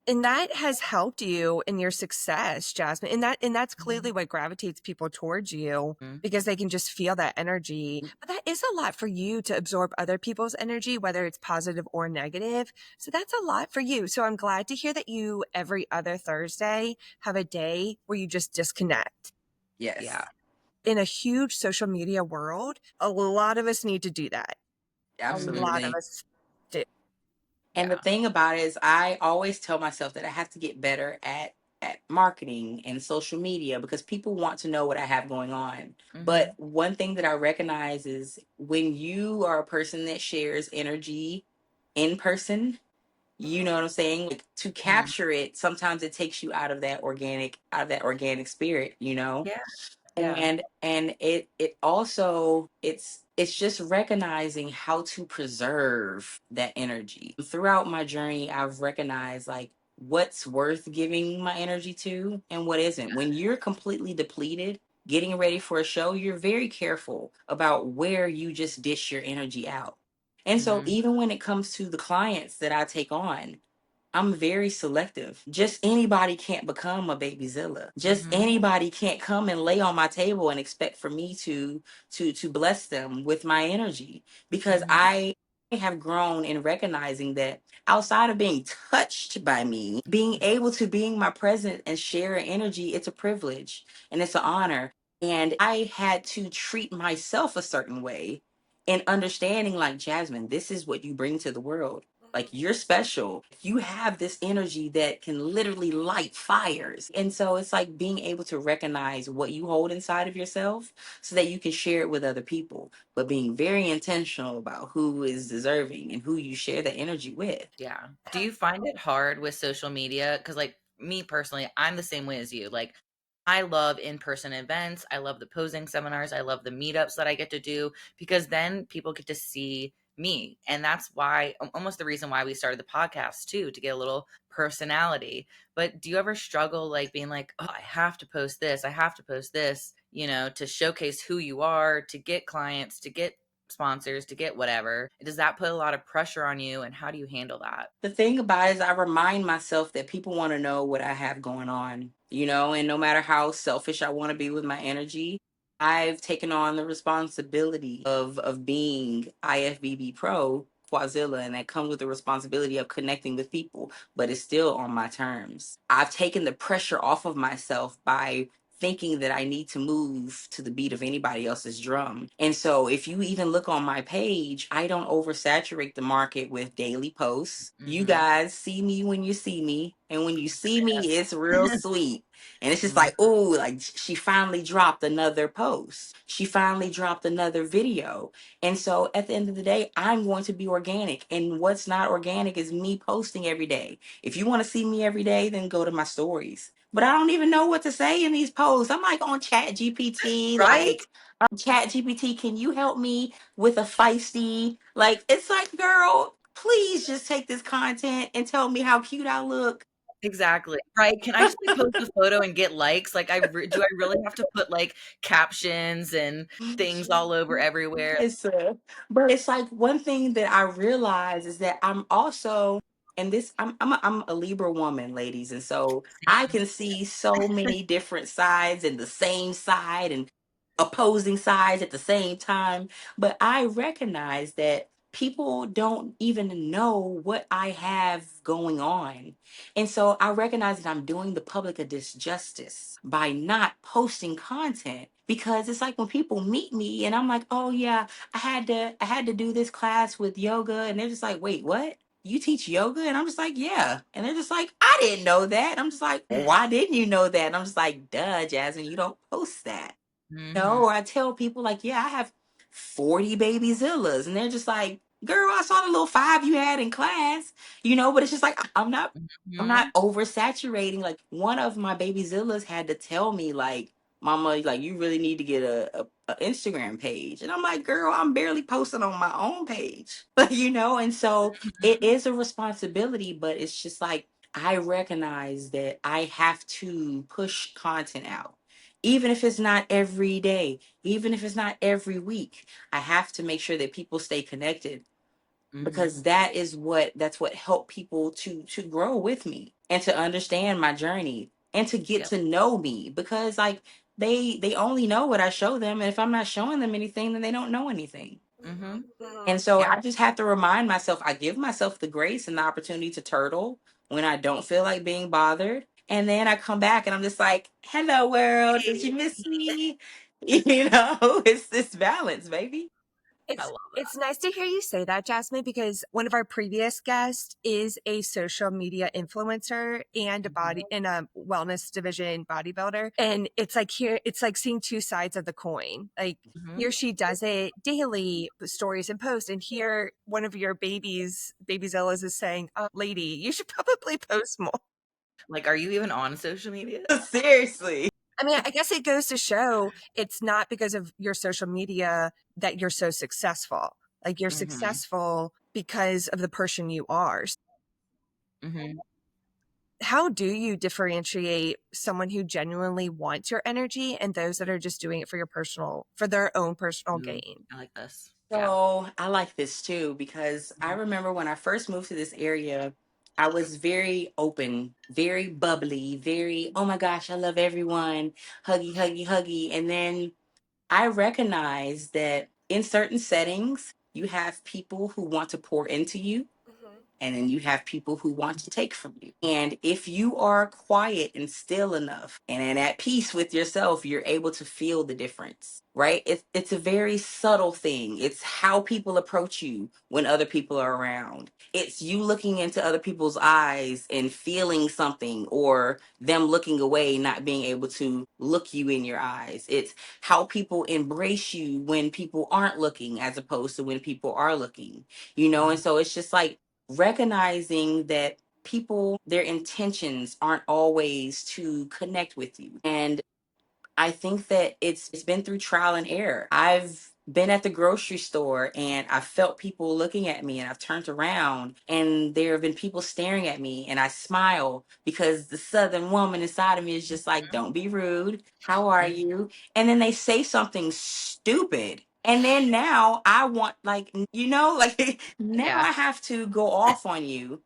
And that has helped you in your success, Jasmine. And that's clearly what gravitates people towards you, Mhm. because they can just feel that energy. But that is a lot for you to absorb other people's energy, whether it's positive or negative. So that's a lot for you. So I'm glad to hear that you every other Thursday have a day where you just disconnect. Yes, Yeah. In a huge social media world, a lot of us need to do that. A lot of Mhm. absolutely. us do. And the Yeah. thing about it is, I always tell myself that I have to get better at marketing and social media because people want to know what I have going on. But Mhm. one thing that I recognize is when you are a person that shares energy in person, you know what I'm saying? Like, to Mhm. capture it, sometimes it takes you out of that organic spirit, you know? Yeah. Yeah. And it also it's just recognizing how to preserve that energy. Throughout my journey, I've recognized like what's worth giving my energy to and what isn't. When you're completely depleted getting ready for a show, you're very careful about where you just dish your energy out. And so Mhm. even when it comes to the clients that I take on, I'm very selective. Just anybody can't become a babyzilla. Just Mhm. anybody can't come and lay on my table and expect for me to bless them with my energy, because Mhm. I have grown in recognizing that outside of being touched by me, being able to being my present and share energy, it's a privilege and it's an honor. And I had to treat myself a certain way in understanding, like, Jasmine, this is what you bring to the world. Like, you're special. You have this energy that can literally light fires. And so it's like being able to recognize what you hold inside of yourself so that you can share it with other people, but being very intentional about who is deserving and who you share the energy with. Yeah. Do you find it hard with social media? Because, like, me personally, I'm the same way as you. Like, I love in-person events. I love the posing seminars. I love the meetups that I get to do because then people get to see me. And that's why, almost the reason why we started the podcast too, to get a little personality. But do you ever struggle, like, being like, oh, I have to post this, I have to post this, to showcase who you are, to get clients, to get sponsors, to get whatever? Does that put a lot of pressure on you, and how do you handle that? The thing about it is, I remind myself that people want to know what I have going on, and no matter how selfish I want to be with my energy, I've taken on the responsibility of being IFBB Pro QuadZilla, and that comes with the responsibility of connecting with people, but it's still on my terms. I've taken the pressure off of myself by thinking that I need to move to the beat of anybody else's drum. And so if you even look on my page, I don't oversaturate the market with daily posts. You Mhm. guys see me when you see me. And when you see me, it's real sweet. And it's just Mhm. like, oh, like, she finally dropped another post. She finally dropped another video. And so at the end of the day, I'm going to be organic. And what's not organic is me posting every day. If you want to see me every day, then go to my stories. But I don't even know what to say in these posts. I'm like on Chat GPT, Right? like, Chat GPT, can you help me with a feisty? Like, it's like, girl, please just take this content and tell me how cute I look. Exactly. Right, can I just, like, post a photo and get likes? Like, do I really have to put, like, captions and things all over everywhere? Yes, but it's like one thing that I realize is that I'm also, and this, I'm a Libra woman, ladies, and so I can see so many different sides and the same side and opposing sides at the same time. But I recognize that people don't even know what I have going on. And so I recognize that I'm doing the public a disjustice by not posting content, because it's like when people meet me and I'm like, "Oh yeah, I had to do this class with yoga." And they're just like, "Wait, what? You teach yoga?" And I'm just like, "Yeah." And they're just like, "I didn't know that." And I'm just like, "Well, why didn't you know that?" And I'm just like, "Duh, Jasmine, you don't post that." Mhm. Or I tell people like, "Yeah, I have 40 baby Zillas." And they're just like, "Girl, I saw the little five you had in class." But it's just like, I'm not Mhm. oversaturating. Like, one of my baby Zillas had to tell me, like, "Mama, like, you really need to get a Instagram page." And I'm like, "Girl, I'm barely posting on my own page." And so it Mhm. is a responsibility, but it's just like, I recognize that I have to push content out. Even if it's not every day, even if it's not every week, I have to make sure that people stay connected. because that's what helped people to grow with me and to understand my journey and to get Yep. to know me, because like they only know what I show them, and if I'm not showing them anything, then they don't know anything. Mm-hmm. And so Yeah. I just have to remind myself, I give myself the grace and the opportunity to turtle when I don't feel like being bothered. And then I come back and I'm just like, hello world, did you miss me? You know, it's this balance, baby. I love It's nice to hear you say that, Jasmine, because one of our previous guests is a social media influencer and a that. body in a wellness division bodybuilder. And it's like here, it's like seeing two sides of the coin. Like Mm-hmm. here she does it daily, stories and posts. And here one of your baby Zillas is saying, lady, you should probably post more. Like, are you even on social media? Seriously. I mean, I guess it goes to show it's not because of your social media that you're so successful. Like you're Mm-hmm. successful because of the person you are. Mm-hmm. How do you differentiate someone who genuinely wants your energy and those that are just doing it for their own personal Ooh, gain? I like this. Yeah. So I like this too, because I remember when I first moved to this area, I was very open, very bubbly, very, oh my gosh, I love everyone, huggy, huggy, huggy. And then I recognize that in certain settings, you have people who want to pour into you, and then you have people who want to take from you. And if you are quiet and still enough and at peace with yourself, you're able to feel the difference, right? It's a very subtle thing. It's how people approach you when other people are around. It's you looking into other people's eyes and feeling something, or them looking away, not being able to look you in your eyes. It's how people embrace you when people aren't looking, as opposed to when people are looking, you know? And so it's just like, recognizing that people, their intentions aren't always to connect with you. And I think that it's been through trial and error. I've been at the grocery store and I felt people looking at me, and I've turned around and there have been people staring at me, and I smile because the southern woman inside of me is just like, don't be rude. How are Mm-hmm. you? And then they say something stupid. And then now I want, like, like now Yeah. I have to go off on you,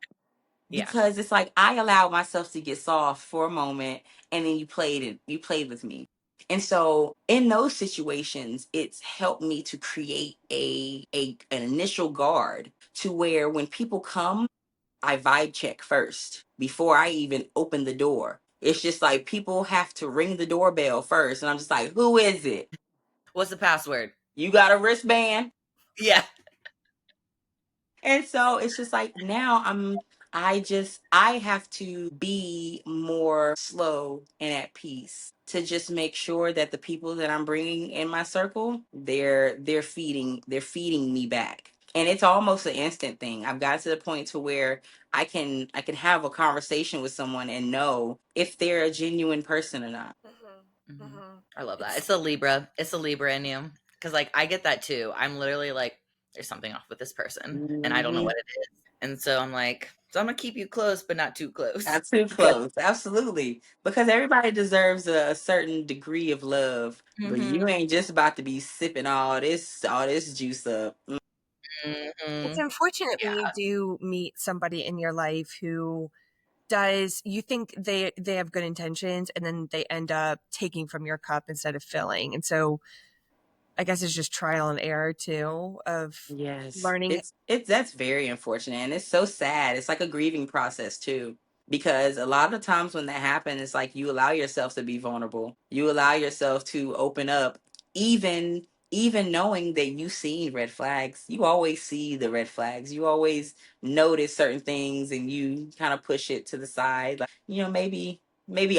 Yeah. because it's like I allowed myself to get soft for a moment, and then you played with me. And so in those situations, it's helped me to create an initial guard, to where when people come, I vibe check first before I even open the door. It's just like people have to ring the doorbell first, and I'm just like, who is it? What's the password? You got a wristband? Yeah. And so it's just like now I have to be more slow and at peace, to just make sure that the people that I'm bringing in my circle, they're feeding me back. And it's almost an instant thing. I've got to the point to where I can have a conversation with someone and know if they're a genuine person or not. Mm-hmm. I love that. It's a Libra. It's a Libra in you. Because, like, I get that too. I'm literally like, there's something off with this person, and I don't know Mhm. what it is. And so I'm like, so I'm gonna keep you close, but not too close. Not too close. Absolutely. Because everybody deserves a certain degree of love, but Mm-hmm. you ain't just about to be sipping all this juice up. It's Mm-hmm. unfortunate when you Yeah. do meet somebody in your life who you think they have good intentions and then they end up taking from your cup instead of filling. And so I guess it's just trial and error too of Yes. learning. It's that's very unfortunate, and it's so sad. It's like a grieving process too. Because a lot of times when that happens, it's like you allow yourself to be vulnerable. You allow yourself to open up, even knowing that you've seen red flags. You always see the red flags. You always notice certain things, and you kind of push it to the side. Like, maybe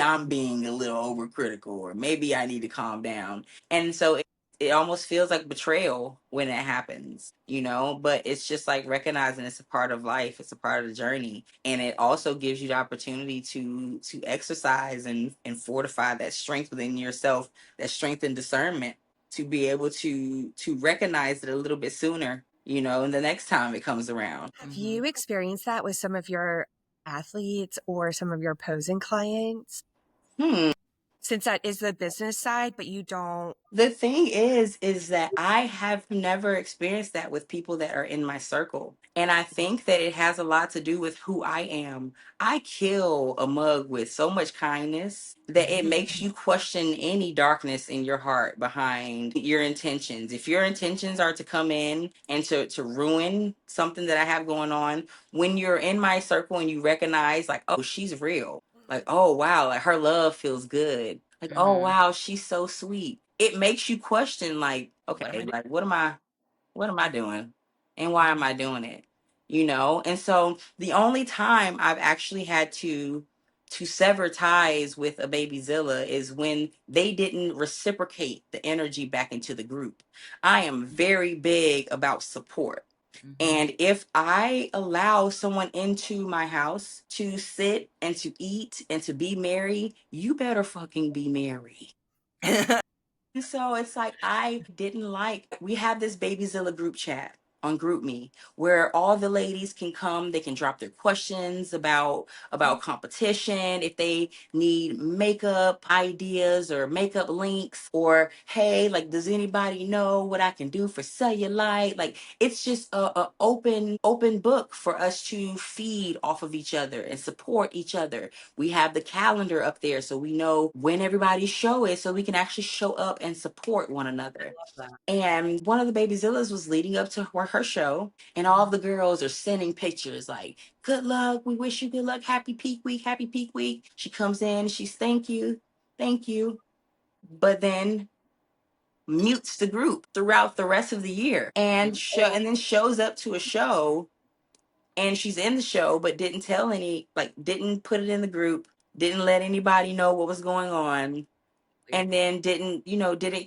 I'm being a little overcritical, or maybe I need to calm down. And so it almost feels like betrayal when it happens. But it's just like recognizing it's a part of life, it's a part of the journey, and it also gives you the opportunity to exercise and fortify that strength within yourself, that strength and discernment, to be able to recognize it a little bit sooner, and the next time it comes around. Have Mm-hmm. you experienced that with some of your athletes or some of your posing clients? Hmm. since that is the business side, but you don't. The thing is that I have never experienced that with people that are in my circle. And I think that it has a lot to do with who I am. I kill a mug with so much kindness that it makes you question any darkness in your heart behind your intentions. If your intentions are to come in and to ruin something that I have going on, when you're in my circle and you recognize, like, oh, she's real. Like, oh, wow, like her love feels good. Like, oh, Mhm. wow, she's so sweet. It makes you question, like, What am I okay, doing? like, what am I doing? And why am I doing it? And so the only time I've actually had to sever ties with a baby Zilla is when they didn't reciprocate the energy back into the group. I am very big about support. Mhm. And if I allow someone into my house to sit and to eat and to be merry, you better fucking be merry. And so it's like I didn't like we have this Babyzilla group chat on GroupMe where all the ladies can come, they can drop their questions about competition, if they need makeup ideas or makeup links, or hey, like does anybody know what I can do for cellulite? Like it's just a open book for us to feed off of each other and support each other. We have the calendar up there so we know when everybody's show is so we can actually show up and support one another. Love that. And one of the Babyzillas was leading up to her show, and all the girls are sending pictures like, good luck, we wish you good luck, happy peak week, happy peak week. She comes in, she's thank you, but then mutes the group throughout the rest of the year and then shows up to a show and she's in the show but didn't tell any, like didn't put it in the group, didn't let anybody know what was going on, Weird. and then didn't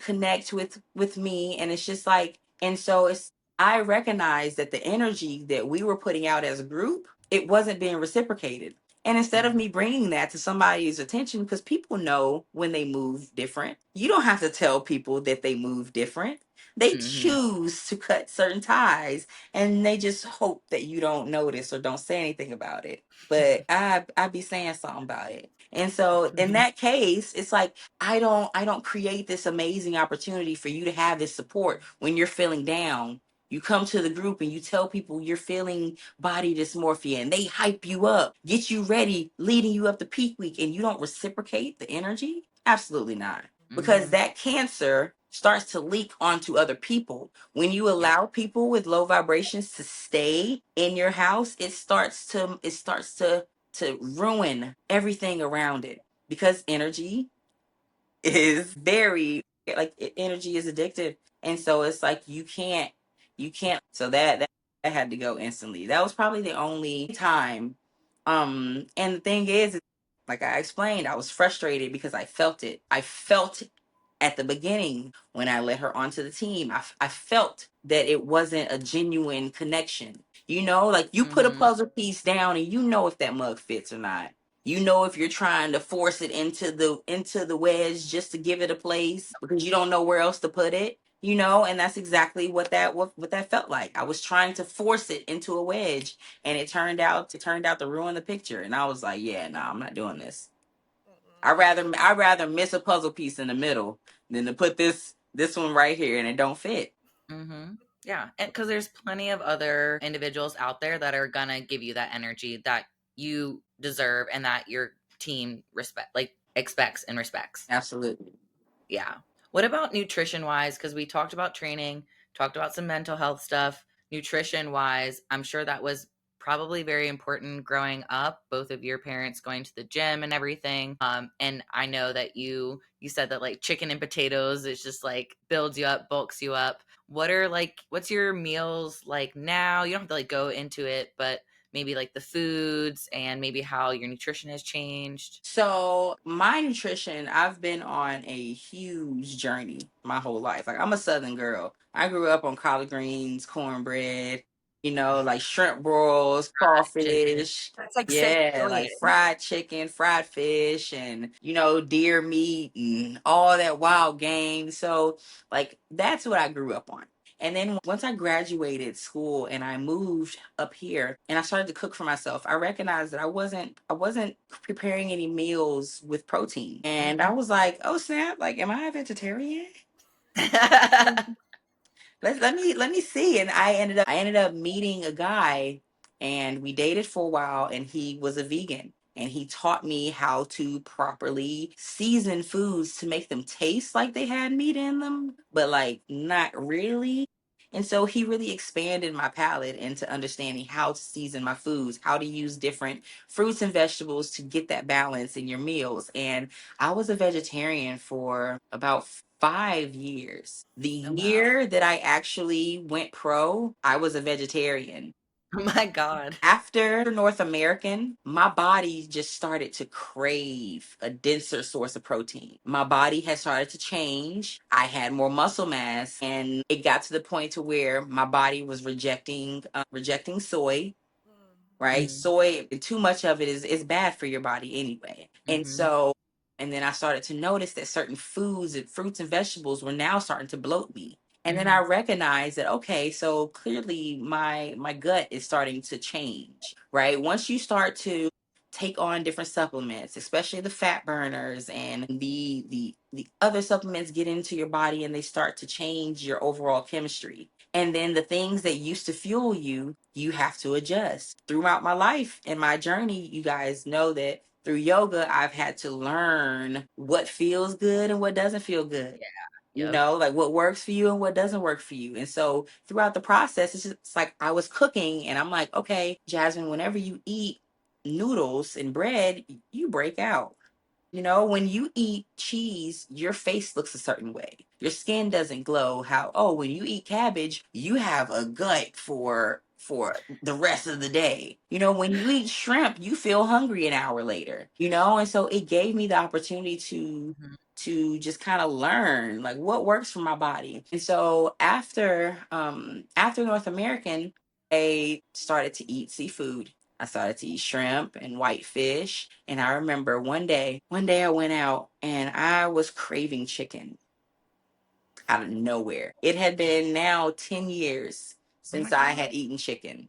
connect with me. And it's just like, and so it's I recognize that the energy that we were putting out as a group, it wasn't being reciprocated. And instead of Mhm. me bringing that to somebody's attention, because people know when they move different, you don't have to tell people that they move different. They Mhm. choose to cut certain ties, and they just hope that you don't notice or don't say anything about it. But I be saying something about it. And so in that case, it's like I don't create this amazing opportunity for you to have this support when you're feeling down. You come to the group and you tell people you're feeling body dysmorphia and they hype you up, get you ready, leading you up to peak week, and you don't reciprocate the energy? Absolutely not. Because Mhm. that cancer starts to leak onto other people. When you Yeah. allow people with low vibrations to stay in your house, it starts to ruin everything around it, because energy is very, like energy is addictive. And so it's like you can't so that had to go instantly. That was probably the only time. And the thing is, like I explained, I was frustrated because I felt at the beginning when I let her onto the team. I felt that it wasn't a genuine connection. Like you put a Mhm. puzzle piece down and you know if that mug fits or not. You know if you're trying to force it into the wedge just to give it a place because you don't know where else to put it. And that's exactly what that felt like. I was trying to force it into a wedge, and it turned out to ruin the picture. And I was like, yeah, no, I'm not doing this. I rather miss a puzzle piece in the middle than to put this one right here and it don't fit. Mhm. Yeah, and because there's plenty of other individuals out there that are gonna give you that energy that you deserve and that your team expects and respects. Absolutely. Yeah. What about nutrition wise? Because we talked about training, talked about some mental health stuff. Nutrition wise, I'm sure that was probably very important growing up, both of your parents going to the gym and everything. And I know that you said that like chicken and potatoes is just like builds you up, bulks you up. What's your meals like now? You don't have to like go into it, but maybe like the foods and maybe how your nutrition has changed. So my nutrition, I've been on a huge journey my whole life. Like I'm a Southern girl. I grew up on collard greens, cornbread, like shrimp rolls, Chicken. crawfish. That's like so Yeah, like brilliant. fried chicken, fried fish, and deer meat and all that wild game. So like that's what I grew up on. And then once I graduated school and I moved up here and I started to cook for myself, I recognized that I wasn't preparing any meals with protein. And I was like, oh snap, like am I a vegetarian? Let me see. And I ended up meeting a guy and we dated for a while and he was a vegan. And he taught me how to properly season foods to make them taste like they had meat in them, but like not really. And so he really expanded my palate into understanding how to season my foods, how to use different fruits and vegetables to get that balance in your meals. And I was a vegetarian for about 5 years. The Oh, wow. year that I actually went pro, I was a vegetarian. Oh my God. After North American, my body just started to crave a denser source of protein. My body had started to change. I had more muscle mass, and it got to the point to where my body was rejecting soy, right? Mm, Soy, too much of it is bad for your body anyway. And mhm, so, and then I started to notice that certain foods and fruits and vegetables were now starting to bloat me. And then I mhm. recognized that okay, so clearly my gut is starting to change, right? Once you start to take on different supplements, especially the fat burners and the other supplements get into your body and they start to change your overall chemistry. And then the things that used to fuel you, you have to adjust. Throughout my life and my journey, you guys know that through yoga, I've had to learn what feels good and what doesn't feel good. Yep. Like what works for you and what doesn't work for you. And so throughout the process, it's like I was cooking and I'm like, okay, Jasmine, whenever you eat noodles and bread, you break out. When you eat cheese, your face looks a certain way. Your skin doesn't glow. When you eat cabbage, you have a gut for the rest of the day. When you eat shrimp, you feel hungry an hour later. And so it gave me the opportunity to Mhm, just kind of learn like what works for my body. And so after North American, I started to eat seafood. I started to eat shrimp and white fish. And I remember one day I went out and I was craving chicken out of nowhere. It had been now 10 years oh my since I God. had eaten chicken.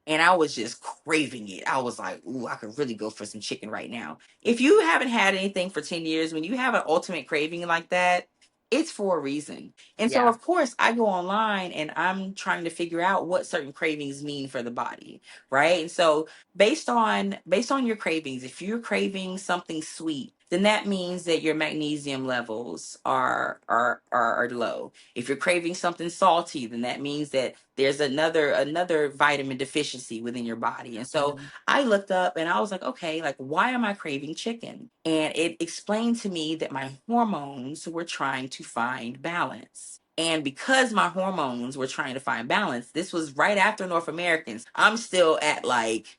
And I was just craving it. I was like, ooh, I could really go for some chicken right now. If you haven't had anything for 10 years, when you have an ultimate craving like that, it's for a reason. And so, Yeah. of course, I go online and I'm trying to figure out what certain cravings mean for the body, right? And so, based on your cravings, if you're craving something sweet, then that means that your magnesium levels are low. If you're craving something salty, then that means that there's another vitamin deficiency within your body. And so Mhm, I looked up and I was like, okay, like why am I craving chicken? And it explained to me that my hormones were trying to find balance. And because my hormones were trying to find balance, this was right after North Americans. I'm still at like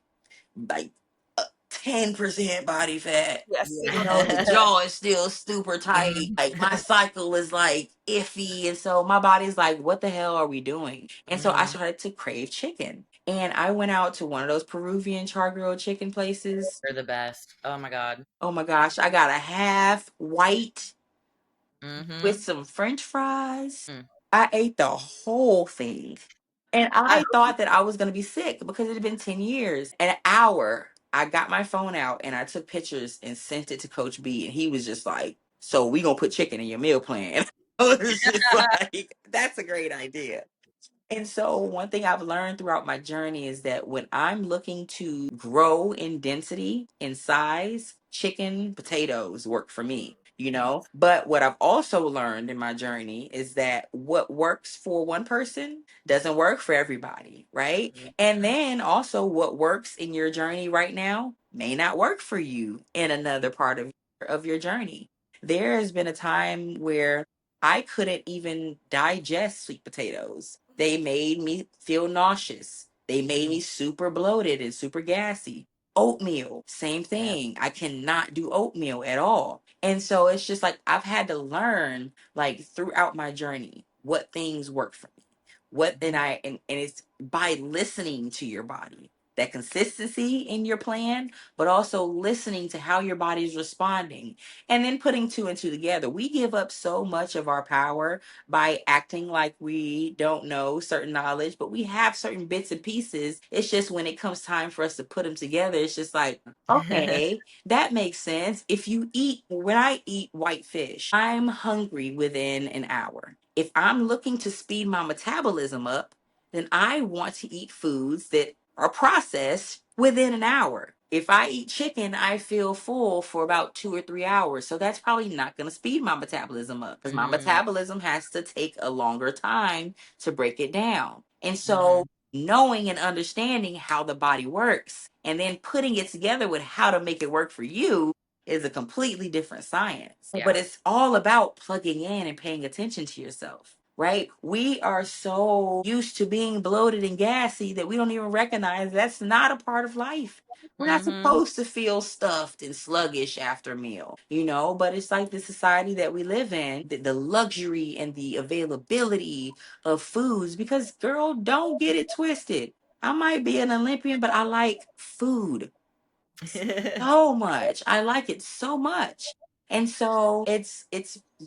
10% body fat. Yes, yeah. same. The jaw is still super tight. Mhm, Like my cycle is like iffy. And so my body's like, what the hell are we doing? And so I mhm. started to crave chicken. And I went out to one of those Peruvian char grilled chicken places. They're the best. Oh my God. Oh my gosh, I got a half white with Mhm. some French fries. Mm. I ate the whole thing. And I I thought that I was going to be sick because it had been 10 years. An hour, I got my phone out and I took pictures and sent it to Coach B. And he was just like, so we going to put chicken in your meal plan. I was just like, that's a great idea. And so, one thing I've learned throughout my journey is that when I'm looking to grow in density, in size, chicken, potatoes work for me, But what I've also learned in my journey is that what works for one person doesn't work for everybody, right? Mhm, And then also, what works in your journey right now may not work for you in another part of your journey. There has been a time where I couldn't even digest sweet potatoes. They made me feel nauseous. They made mhm. me super bloated and super gassy. Oatmeal, same Yeah. thing. I cannot do oatmeal at all. And so it's just like I've had to learn like throughout my journey what things work for me. What and Mhm. I and it's by listening to your body. that consistency in your plan, but also listening to how your body's responding and then putting two and two together. We give up so much of our power by acting like we don't know certain knowledge, but we have certain bits and pieces. It's just when it comes time for us to put them together, it's just like, okay, that makes sense. When I eat white fish, I'm hungry within an hour. If I'm looking to speed my metabolism up, then I want to eat foods that are processed within an hour. If I eat chicken, I feel full for about 2 or 3 hours. So that's probably not going to speed my metabolism up because my Mm, metabolism has to take a longer time to break it down. And so mhm. knowing and understanding how the body works and then putting it together with how to make it work for you is a completely different science. But Yeah. it's all about plugging in and paying attention to yourself, right? We are so used to being bloated and gassy that we don't even recognize that's not a part of life. We're not Mhm. supposed to feel stuffed and sluggish after a meal, but it's like the society that we live in, the luxury and the availability of foods. Because, girl, don't get it twisted. I might be an Olympian, but I like food so much. I like it so much. And so it's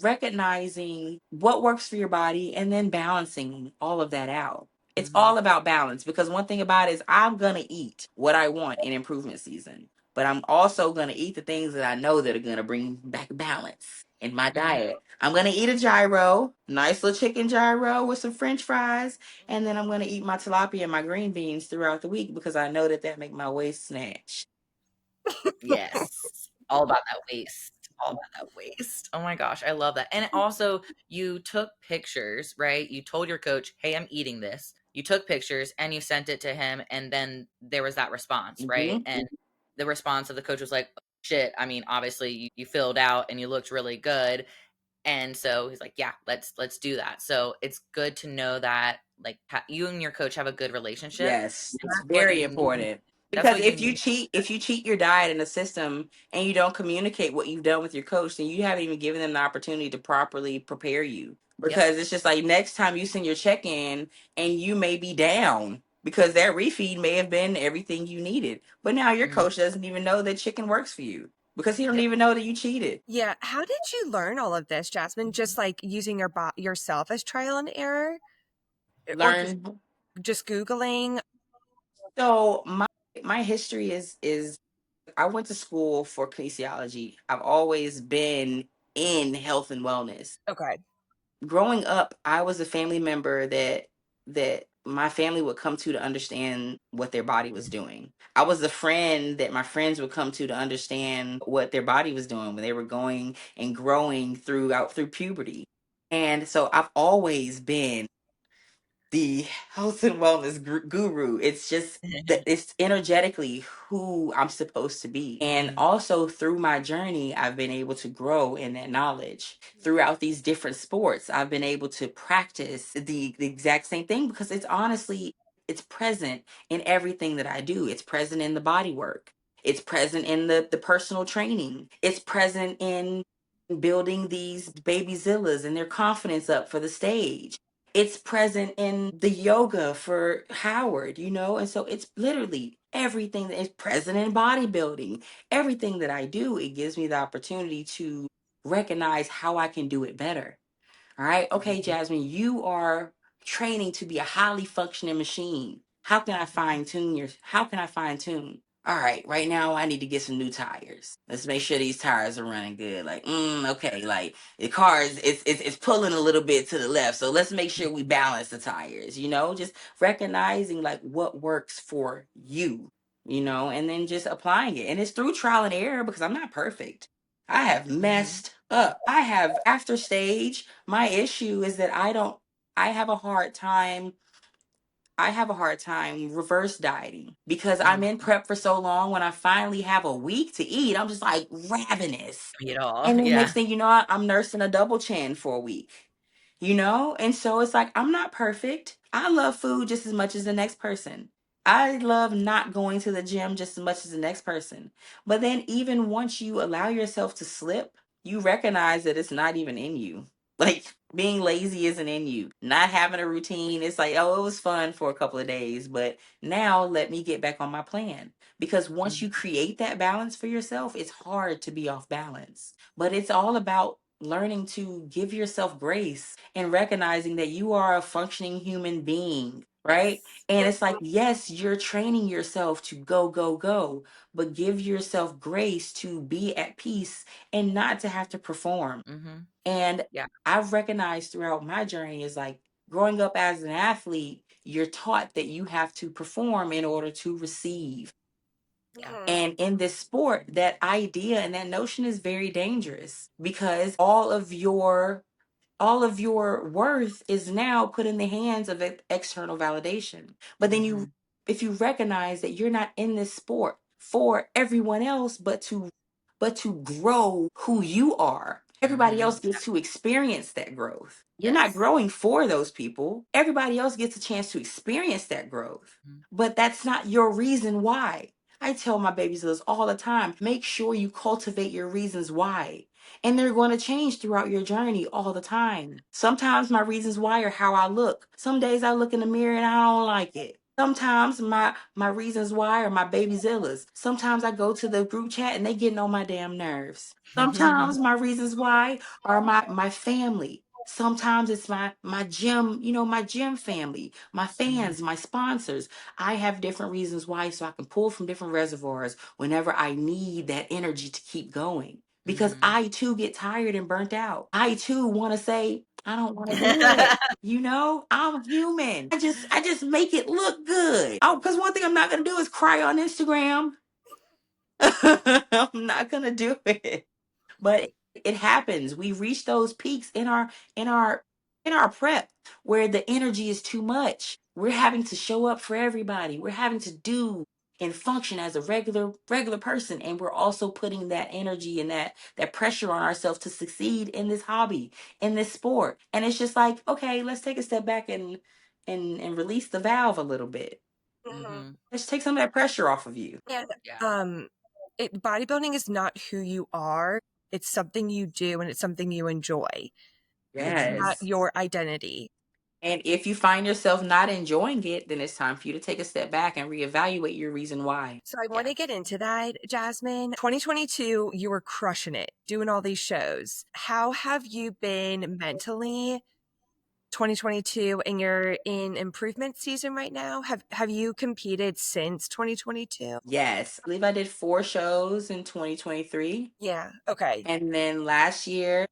recognizing what works for your body and then balancing all of that out. It's Mhm. all about balance because one thing about it is I'm going to eat what I want in improvement season, but I'm also going to eat the things that I know that are going to bring back balance in my Mhm. diet. I'm going to eat a gyro, nice little chicken gyro with some french fries, and then I'm going to eat my tilapia and my green beans throughout the week because I know that that make my waist snatch. Yes. All about that waste. All about that waste. Oh my gosh, I love that. And also, you took pictures, right? You told your coach, "Hey, I'm eating this." You took pictures and you sent it to him, and then there was that response, right? Mhm. And the response of the coach was like, "Oh, shit, I mean, obviously you filled out and you looked really good." And so he's like, "Yeah, let's do that." So it's good to know that like you and your coach have a good relationship, Yes, and it's that's what very you need. important That's because what you if you need. cheat your diet in the system and you don't communicate what you've done with your coach, then you haven't even given them the opportunity to properly prepare you. Yep. Because it's just like next time you send your check in and you may be down because that refeed may have been everything you needed, but now your Mhm. coach doesn't even know that chicken works for you because he don't Yep. even know that you cheated. Yeah. How did you learn all of this, Jasmine? Just like using yourself as trial and error, or Learn. just Googling? So my history is I went to school for kinesiology. I've always been in health and wellness. Okay. Growing up, I was a family member that my family would come to understand what their body was doing. I was the friend that my friends would come to understand what their body was doing when they were going and growing through puberty. And so I've always been the health and wellness guru. It's just that it's energetically who I'm supposed to be. And Mhm. also through my journey, I've been able to grow in that knowledge. Throughout these different sports, I've been able to practice the exact same thing because it's present in everything that I do. It's present in the body work. It's present in the personal training. It's present in building these baby Zillas and their confidence up for the stage. It's present in the yoga for Howard, and so it's literally everything that is present in bodybuilding. Everything that I do, it gives me the opportunity to recognize how I can do it better. All right. Okay, Mhm. Jasmine, you are training to be a highly functioning machine. How can I fine tune? All right, right now I need to get some new tires. Let's make sure these tires are running good. Like, okay, like the car is it's pulling a little bit to the left. So let's make sure we balance the tires, just recognizing like what works for you, and then just applying it. And it's through trial and error because I'm not perfect. I have Mhm. messed up. I have after stage. My issue is that I have a hard time. I have a hard time reverse dieting because I'm in Mhm. prep for so long. When I finally have a week to eat, I'm just like ravenous. Eat it all. And then next Yeah. thing you know, I'm nursing a double chin for a week, And so it's like, I'm not perfect. I love food just as much as the next person. I love not going to the gym just as much as the next person. But then, even once you allow yourself to slip, you recognize that it's not even in you. Like, Being lazy isn't in you. Not having a routine, it's like, oh, it was fun for a couple of days, but now let me get back on my plan. Because once you Mhm. create that balance for yourself, it's hard to be off balance. But it's all about learning to give yourself grace and recognizing that you are a functioning human being, right? Yes. And it's like, yes, you're training yourself to go, go, go, but give yourself grace to be at peace and not to have to perform. Mhm. And Yeah. I've recognized throughout my journey is like growing up as an athlete, you're taught that you have to perform in order to receive. Yeah. Mhm. And in this sport, that idea and that notion is very dangerous because all of your worth is now put in the hands of external validation. But then Mhm. if you recognize that you're not in this sport for everyone else, but to grow who you are. Everybody Mhm. else gets to experience that growth. You're not Yes. growing for those people. Everybody else gets a chance to experience that growth. Mhm. But that's not your reason why. I tell my babies this all the time. Make sure you cultivate your reasons why. And they're going to change throughout your journey all the time. Sometimes my reasons why are how I look. Some days I look in the mirror and I don't like it. Sometimes my reasons why are my baby Zillas. Sometimes I go to the group chat and they getting on my damn nerves. Sometimes my reasons why are my family. Sometimes it's my gym, my gym family, my Mhm. fans, my sponsors. I have different reasons why so I can pull from different reservoirs whenever I need that energy to keep going. Because Mhm. I too get tired and burnt out. I too want to say, I don't want to do it. I'm human. I just make it look good. Oh, because one thing I'm not gonna do is cry on Instagram. I'm not gonna do it. But it happens. We reach those peaks in our in our prep where the energy is too much. We're having to show up for everybody. We're having to do and function as a regular person, and we're also putting that energy and that pressure on ourselves to succeed in this hobby, in this sport. And it's just like, okay, let's take a step back and release the valve a little bit. Mhm. Mhm. Let's take some of that pressure off of you. And Yeah. bodybuilding is not who you are. It's something you do and it's something you enjoy. It's not Yes. your identity. And if you find yourself not enjoying it, then it's time for you to take a step back and reevaluate your reason why. So I want Yeah. to get into that, Jasmine. 2022, you were crushing it, doing all these shows. How have you been mentally? 2022, and you're in improvement season right now. Have you competed since 2022? Yes. I believe I did 4 shows in 2023. Yeah. Okay. And then last year,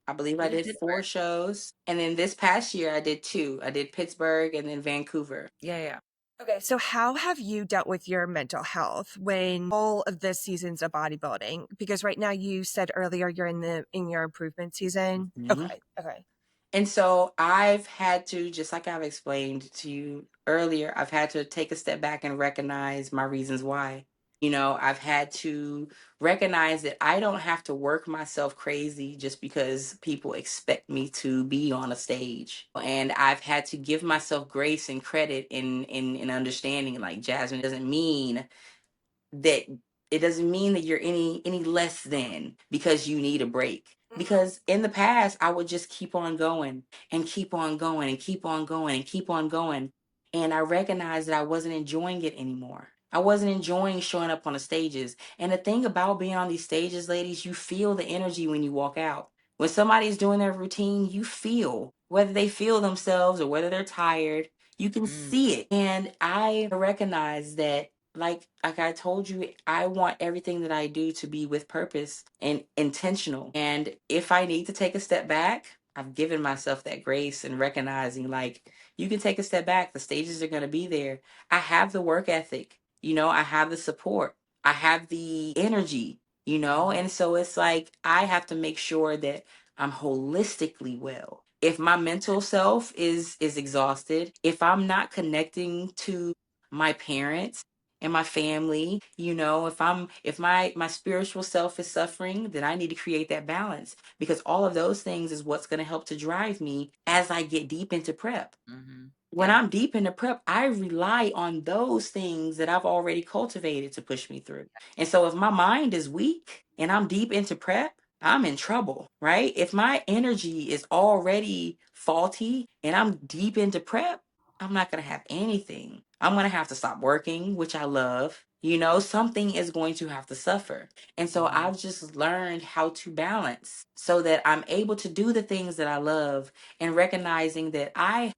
I believe I You did did four Pittsburgh. shows. And then this past year, I did two. I did Pittsburgh and then Vancouver. Yeah, yeah. Okay. So how have you dealt with your mental health when all of this season's of bodybuilding? Because right now you said earlier you're in your improvement season. Mhm. Okay. Okay. And so I've had to, just like I've explained to you earlier, I've had to take a step back and recognize my reasons why. I've had to recognize that I don't have to work myself crazy just because people expect me to be on a stage. And I've had to give myself grace and credit in understanding like Jasmine doesn't mean that it doesn't mean that you're any less than because you need a break. Mhm. Because in the past I would just keep on going and keep on going and keep on going and keep on going, and I recognized that I wasn't enjoying it anymore. I wasn't enjoying showing up on the stages. And the thing about being on these stages, ladies, you feel the energy when you walk out. When somebody's doing their routine, you feel whether they feel themselves or whether they're tired. You can Mm. see it. And I recognize that, like I told you, I want everything that I do to be with purpose and intentional. And if I need to take a step back, I've given myself that grace and recognizing like you can take a step back. The stages are going to be there. I have the work ethic. I have the support. I have the energy, Mhm. and so it's like I have to make sure that I'm holistically well. If my mental self is exhausted, if I'm not connecting to my parents and my family, if my spiritual self is suffering, then I need to create that balance because all of those things is what's going to help to drive me as I get deep into prep. Mhm. When Yeah. I'm deep into prep, I rely on those things that I've already cultivated to push me through. And so if my mind is weak and I'm deep into prep, I'm in trouble, right? If my energy is already faulty and I'm deep into prep, I'm not going to have anything. I'm going to have to stop working, which I love. You know, something is going to have to suffer. And so I've just learned how to balance so that I'm able to do the things that I love and recognizing that I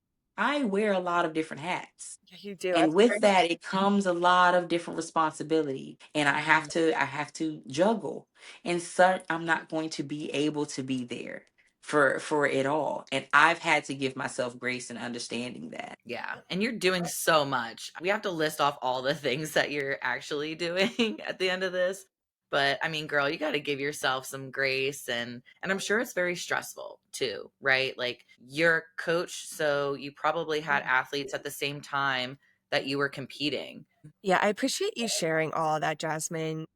wear a lot of different hats. Yeah, you do. And with that it comes a lot of different responsibility, and I have to juggle. And so I'm not going to be able to be there for it all, and I've had to give myself grace and understanding that. Yeah, and you're doing so much. We have to list off all the things that you're actually doing at the end of this. But I mean, girl, you got to give yourself some grace, and I'm sure it's very stressful too, right? Like you're a coach, so you probably had athletes at the same time that you were competing. Yeah, I appreciate you sharing all of that, Jasmine.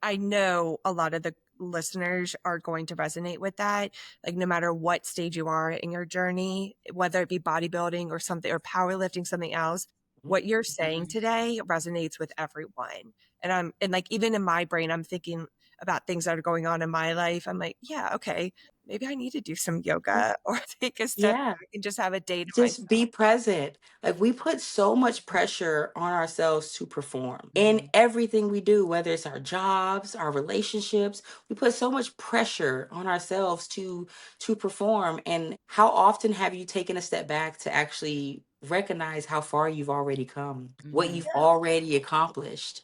I know a lot of the listeners are going to resonate with that. Like, no matter what stage you are in your journey, whether it be bodybuilding or something, or powerlifting, something else, what you're saying today resonates with everyone. And like, even in my brain, I'm thinking about things that are going on in my life. I'm like, yeah, okay, maybe I need to do some yoga or take a step Yeah. back and just have a day to Just myself. be present. Like we put so much pressure on ourselves to perform in everything we do, whether it's our jobs, our relationships. We put so much pressure on ourselves to perform. And how often have you taken a step back to actually recognize how far you've already come, what you've already accomplished?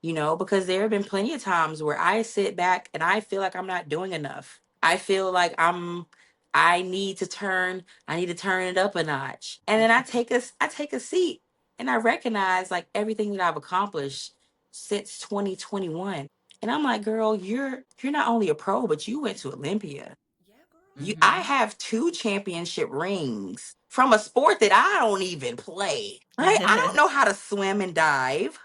You know, because there have been plenty of times where I sit back and I feel like I'm not doing enough. I feel like I need to turn it up a notch. And then I take a seat and I recognize like everything that I've accomplished since 2021. And I'm like, girl, you're not only a pro, but you went to Olympia. I have 2 championship rings from a sport that I don't even play. Right? I don't know how to swim and dive.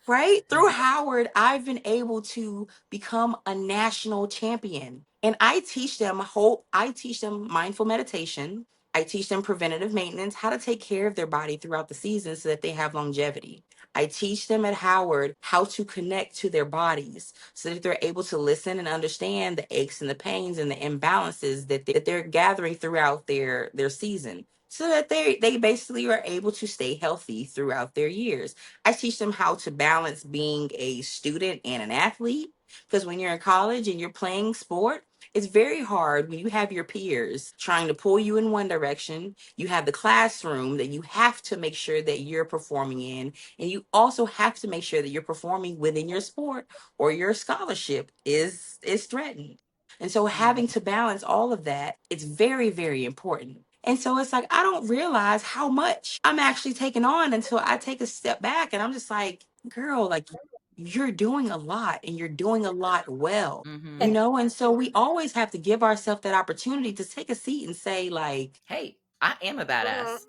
Right? Through Howard, I've been able to become a national champion. And I teach them mindful meditation. I teach them preventative maintenance, how to take care of their body throughout the season so that they have longevity. I teach them at Howard how to connect to their bodies so that they're able to listen and understand the aches and the pains and the imbalances that they're gathering throughout their season so that they basically are able to stay healthy throughout their years. I teach them how to balance being a student and an athlete. Because when you're in college and you're playing sport, it's very hard when you have your peers trying to pull you in one direction. You have the classroom that you have to make sure that you're performing in, and you also have to make sure that you're performing within your sport or your scholarship is threatened. And so having to balance all of that, it's very, very important. And so it's like, I don't realize how much I'm actually taking on until I take a step back and I'm just like, girl, like you're doing a lot and you're doing a lot well, you And know? And so we always have to give ourselves that opportunity to take a seat and say, like, Hey, I am a badass.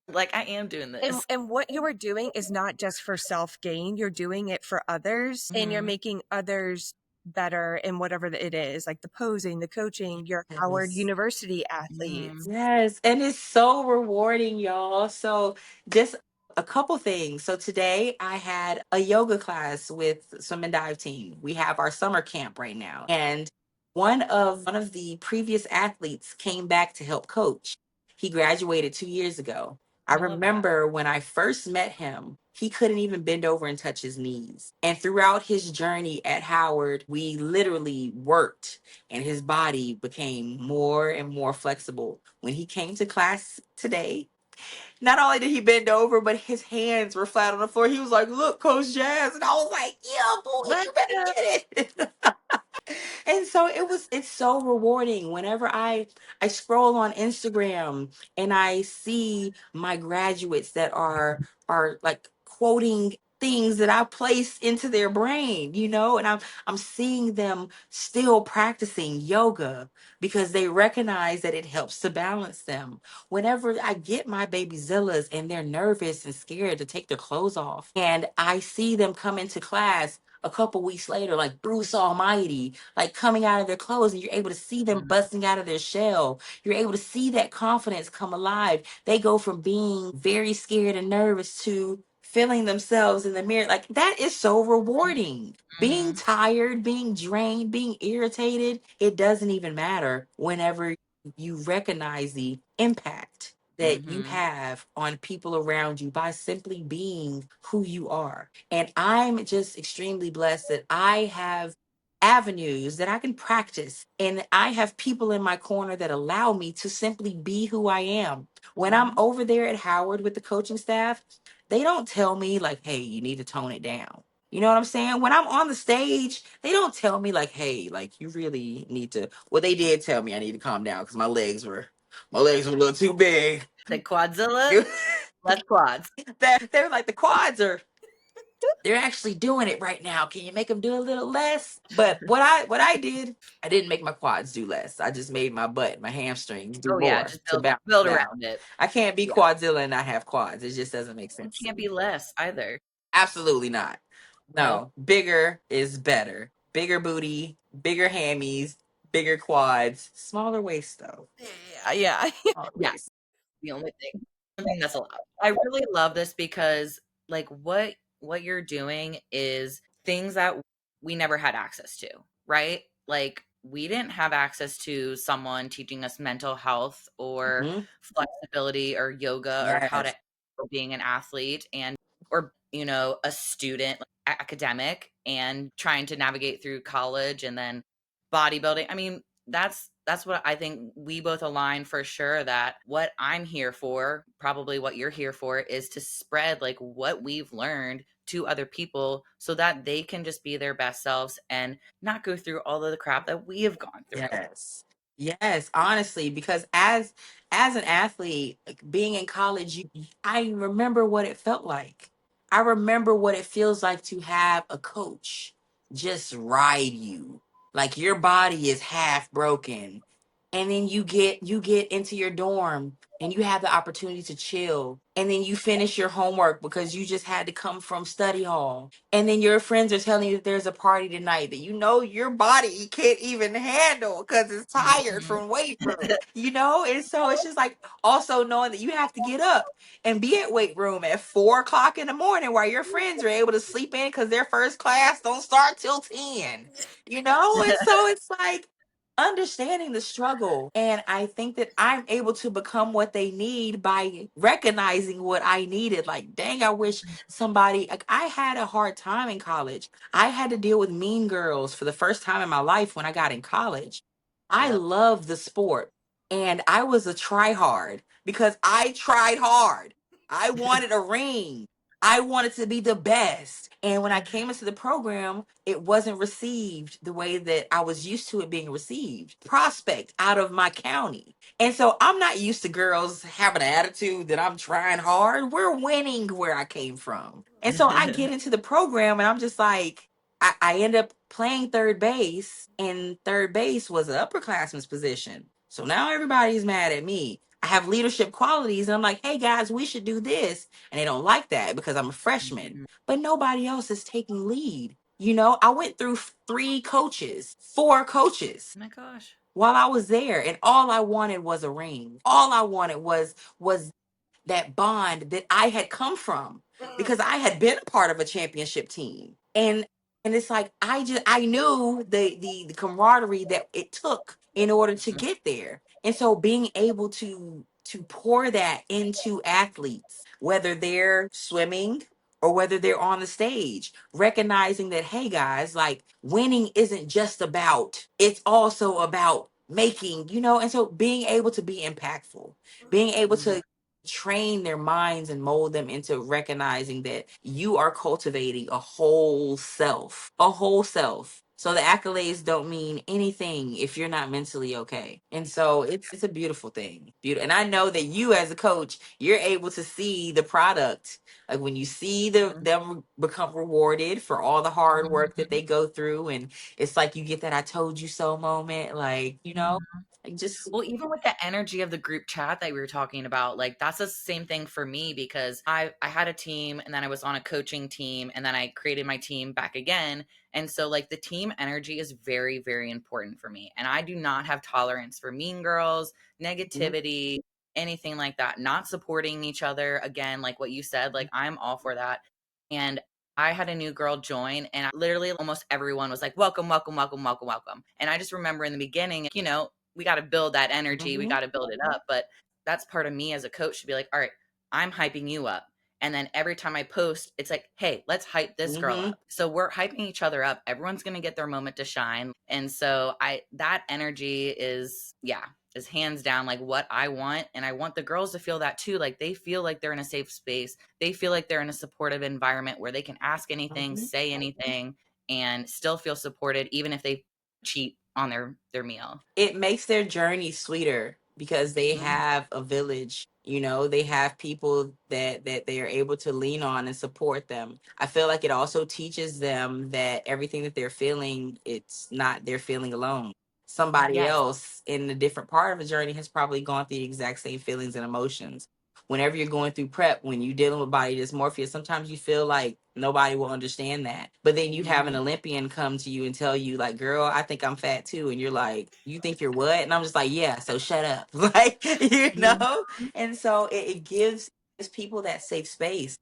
Like I am doing And this. and what you are doing is not just for self gain, you're doing it for others and you're making others better in whatever it is, like the posing, the coaching, your Howard yes. University athletes. Yes, and it's so rewarding, y'all. So, just a couple things. So, today I had a yoga class with swim and dive team. We have our summer camp right now. And one of the previous athletes came back to help coach. He graduated 2 years ago. I I love that. remember when I first met him, he couldn't even bend over and touch his knees. And throughout his journey at Howard, we literally worked and his body became more and more flexible. When he came to class today, not only did he bend over, but his hands were flat on the floor. He was like, "Look, Coach Jazz," and I was like, "Yeah, boy, Let's you better go. get it." And so it's so rewarding whenever I scroll on Instagram and I see my graduates that are like quoting things that I place into their brain, you know, and I'm seeing them still practicing yoga because they recognize that it helps to balance them. Whenever I get my baby Zillas and they're nervous and scared to take their clothes off, and I see them come into class a couple weeks later, like Bruce Almighty, like coming out of their clothes, and you're able to see them busting out of their shell. You're able to see that confidence come alive. They go from being very scared and nervous to feeling themselves in the mirror. Like that is so rewarding. Being Mhm. tired, being drained, being irritated, it doesn't even matter whenever you recognize the impact that you Mhm. have on people around you by simply being who you are. And I'm just extremely blessed that I have avenues that I can practice, and I have people in my corner that allow me to simply be who I am. When I'm Mhm. over there at Howard with the coaching staff, they don't tell me like, "Hey, you need to tone it down." You know what I'm saying? When I'm on the stage, they don't tell me like, "Hey, like you really need to." Well, they did tell me I need to calm down because my legs were a little too big. The QuadZilla, less quads. They were like, the quads are, they're actually doing it right now. Can you make them do a little less? But what I did, I didn't make my quads do less. I just made my butt, my hamstrings do Oh yeah, more just to balance build it out. around it. I can't be Yeah. QuadZilla and not have quads. It just doesn't make It sense to can't me. be less either. Absolutely not. Nope. No, bigger is better. Bigger booty, bigger hammies, bigger quads, smaller waist though. Yeah, yeah. Smaller Yeah, waist. the only thing. I think that's allowed. I really love this because like what you're doing is things that we never had access to, right? Like we didn't have access to someone teaching us mental health or Mhm. flexibility or yoga or how to Yes. being an athlete and or a student like, academic and trying to navigate through college and then bodybuilding. I mean, that's what I think we both align for sure, that what I'm here for, probably what you're here for, is to spread like what we've learned to other people so that they can just be their best selves and not go through all of the crap that we have gone through. Yes. Yes, honestly, because as an athlete, like, being in college, I remember what it felt like. I remember what it feels like to have a coach just ride you. Like your body is half broken. And then you get into your dorm and you have the opportunity to chill. And then you finish your homework because you just had to come from study hall. And then your friends are telling you that there's a party tonight that you know your body can't even handle because it's tired Mhm. from weight room. And so it's just like also knowing that you have to get up and be at weight room at 4 o'clock in the morning while your friends are able to sleep in because their first class don't start till 10. And so it's like understanding the struggle. And I think that I'm able to become what they need by recognizing what I needed. Like, dang, I wish somebody, like, I had a hard time in college. I had to deal with mean girls for the first time in my life when I got in college. I Yep. loved the sport and I was a try hard because I tried hard. I wanted a ring. I wanted to be the best. And when I came into the program, it wasn't received the way that I was used to it being received. Prospect out of my county. And so I'm not used to girls having an attitude that I'm trying hard. We're winning where I came from. And so I get into the program and I'm just like, I end up playing third base, and third base was an upperclassman's position. So now everybody's mad at me. I have leadership qualities, and I'm like, hey guys, we should do this. And they don't like that because I'm a freshman. Mhm. But nobody else is taking lead. I went through 3 coaches, 4 coaches Oh my gosh. while I was there, and all I wanted was a ring. All I wanted was that bond that I had come from because I had been a part of a championship team. And it's like I knew the camaraderie that it took in order to Mhm. get there. And so being able to pour that into athletes, whether they're swimming or whether they're on the stage, recognizing that, hey guys, like winning isn't just about, it's also about making. And so being able to be impactful, being able Mhm. to train their minds and mold them into recognizing that you are cultivating a whole self. So the accolades don't mean anything if you're not mentally okay. And so it's a beautiful thing. Beautiful. And I know that you as a coach, you're able to see the product. Like when you see Mhm. them become rewarded for all the hard work that Mhm. they go through, and it's like you get that "I told you so" moment, Mhm. like just Well, even with the energy of the group chat that we were talking about, like that's the same thing for me because I had a team and then I was on a coaching team and then I created my team back again. And so like the team energy is very, very important for me. And I do not have tolerance for mean girls, Mhm. negativity. anything like that, not supporting each other. Again, like what you said, like I'm all for that. And I had a new girl join, and literally almost everyone was like, welcome, welcome, welcome, welcome, welcome. And I just remember in the beginning, we got to build that energy, we got to build it up. But that's part of me as a coach to be like, all right, I'm hyping you up. And then every time I post, it's like, hey, let's hype this girl up. So we're hyping each other up. Everyone's going to get their moment to shine. And so that energy is hands down like what I want. And I want the girls to feel that too. Like they feel like they're in a safe space. They feel like they're in a supportive environment where they can ask anything, say anything, and still feel supported, even if they cheat on their meal. It makes their journey sweeter because they have a village. They have people that they are able to lean on and support them. I feel like it also teaches them that everything that they're feeling, it's not their feeling alone. Somebody Yes. else in a different part of the journey has probably gone through the exact same feelings and emotions. Whenever you're going through prep, when you're dealing with body dysmorphia, sometimes you feel like nobody will understand that. But then you have an Olympian come to you and tell you, like, girl, I think I'm fat too. And you're like, you think you're what? And I'm just like, yeah, so shut up. Like, And so it gives people that safe space.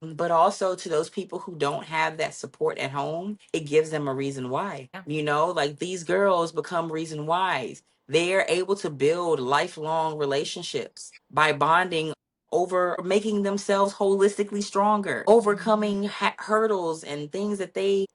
But also to those people who don't have that support at home, it gives them a reason why. Yeah. Like these girls become reason whys. They're able to build lifelong relationships by bonding over making themselves holistically stronger, overcoming hurdles and things that they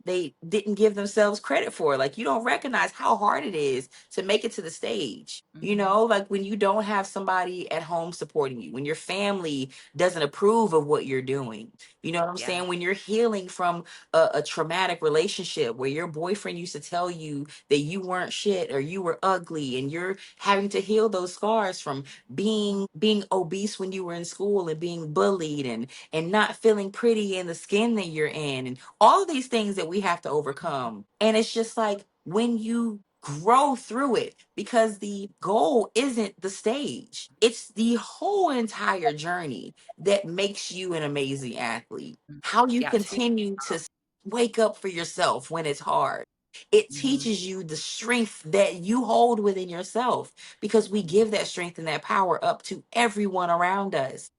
didn't give themselves credit for. Like you don't recognize how hard it is to make it to the stage. Like when you don't have somebody at home supporting you, when your family doesn't approve of what you're doing. You know what I'm saying? When you're healing from a traumatic relationship where your boyfriend used to tell you that you weren't shit or you were ugly, and you're having to heal those scars from being obese when you were in school and being bullied and not feeling pretty in the skin that you're in, and all of these things that we have to overcome. And it's just like when you grow through it, because the goal isn't the stage, it's the whole entire journey that makes you an amazing athlete. How you Yeah. continue to wake up for yourself when it's hard. It teaches you the strength that you hold within yourself, because we give that strength and that power up to everyone around us.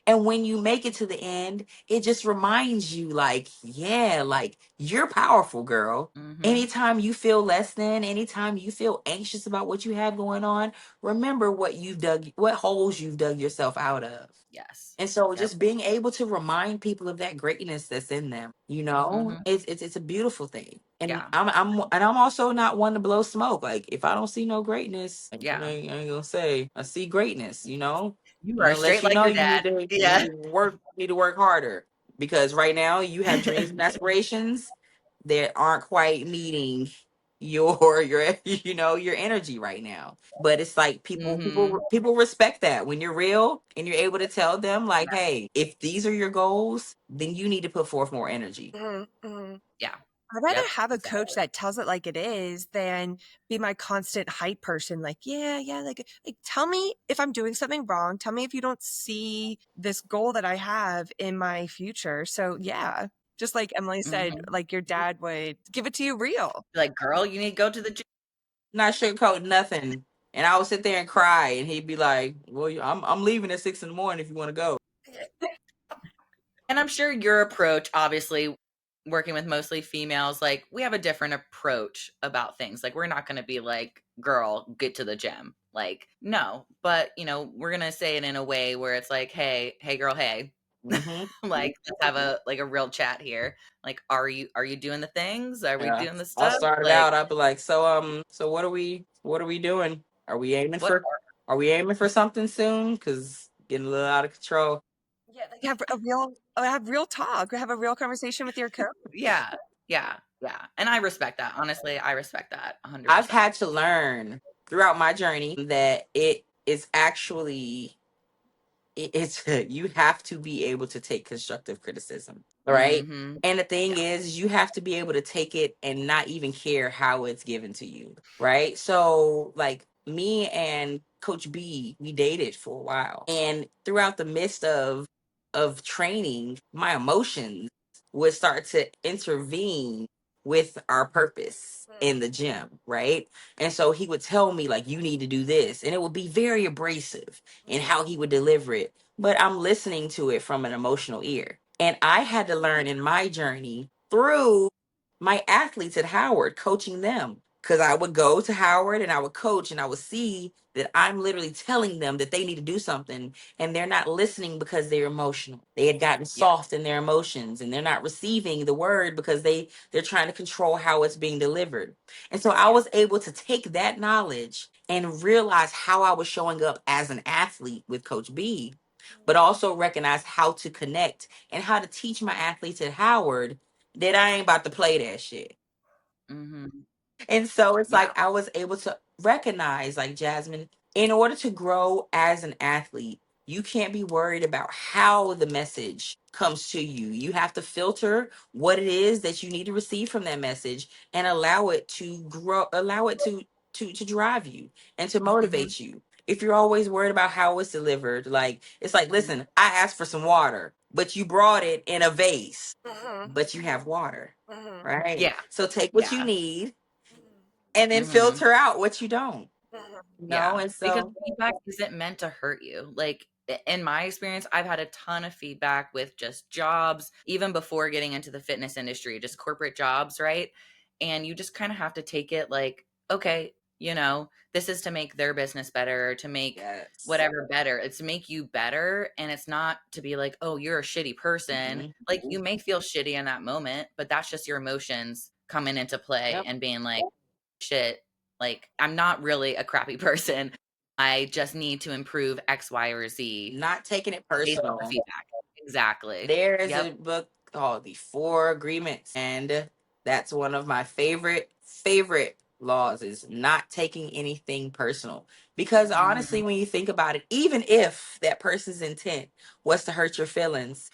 And when you make it to the end, it just reminds you, like, yeah, like you're powerful, girl. Anytime you feel less than, anytime you feel anxious about what you have going on, remember what holes you've dug yourself out of. Yes. And so Yep. just being able to remind people of that greatness that's in them, it's a beautiful thing. And Yeah. I'm also not one to blow smoke. Like if I don't see no greatness, Yeah. I ain't gonna say I see greatness, You are unless straight like your you need dad. to Yeah. work harder, because right now you have dreams and aspirations that aren't quite meeting your your energy right now. But it's like people respect that when you're real and you're able to tell them, like, hey, if these are your goals, then you need to put forth more energy. Yeah. I'd rather Yep. have a coach Exactly. that tells it like it is than be my constant hype person. Like, yeah, yeah, like tell me if I'm doing something wrong. Tell me if you don't see this goal that I have in my future. So yeah, just like Emily said, like your dad would give it to you real. Like, girl, you need to go to the gym. Not sugarcoat nothing. And I would sit there and cry, and he'd be like, well, I'm leaving at 6 in the morning if you want to go. And I'm sure your approach, obviously, working with mostly females, like we have a different approach about things. Like, we're not going to be like, girl, get to the gym. Like, no, but we're going to say it in a way where it's like, hey, girl, hey, like let's have a real chat here. Like, are you doing the things? Are we Yeah. doing the I'll stuff? start it Like, out. I'd be like, so what are we doing? Are we aiming what for something soon? Cause getting a little out of control. Yeah, like have real talk, have a real conversation with your coach. yeah. Yeah. Yeah. And I respect that. Honestly, I respect that I've 100%. had to learn throughout my journey that it is actually it's you have to be able to take constructive criticism, right? Mhm. And the thing Yeah. is, you have to be able to take it and not even care how it's given to you, right? So like me and Coach B, we dated for a while, and throughout the midst of training, my emotions would start to intervene with our purpose in the gym, right? And so he would tell me, like, you need to do this. And it would be very abrasive in how he would deliver it. But I'm listening to it from an emotional ear. And I had to learn in my journey through my athletes at Howard, coaching them. Because I would go to Howard and I would coach and I would see that I'm literally telling them that they need to do something and they're not listening because they're emotional. They had gotten Yeah. soft in their emotions and they're not receiving the word because they're trying to control how it's being delivered. And so I was able to take that knowledge and realize how I was showing up as an athlete with Coach B, but also recognize how to connect and how to teach my athletes at Howard that I ain't about to play that shit. Mhm. And so it's Yeah. like I was able to recognize, like, Jasmine, in order to grow as an athlete, you can't be worried about how the message comes to you. You have to filter what it is that you need to receive from that message and allow it to grow, allow it to drive you and to Mhm. motivate you. If you're always worried about how it's delivered, like, it's like, Mhm. listen, I asked for some water, but you brought it in a vase, Mhm. but you have water, Mhm. right? Yeah. So take what you Yeah. need and then Mhm. filter out what you don't. Mhm. You know, Yeah, and because so feedback isn't meant to hurt you. Like in my experience, I've had a ton of feedback with just jobs, even before getting into the fitness industry, just corporate jobs, right? And you just kind of have to take it like, okay, this is to make their business better, to make yes. whatever better. It's to make you better. And it's not to be like, oh, you're a shitty person. Mhm. Like you may feel shitty in that moment, but that's just your emotions coming into play Yep. and being like, shit, like, I'm not really a crappy person. I just need to improve X, Y, or Z Not taking it based on the personal. feedback. Exactly. There is Yep. a book called The Four Agreements, and that's one of my favorite laws is not taking anything personal. Because honestly, Mhm. when you think about it, even if that person's intent was to hurt your feelings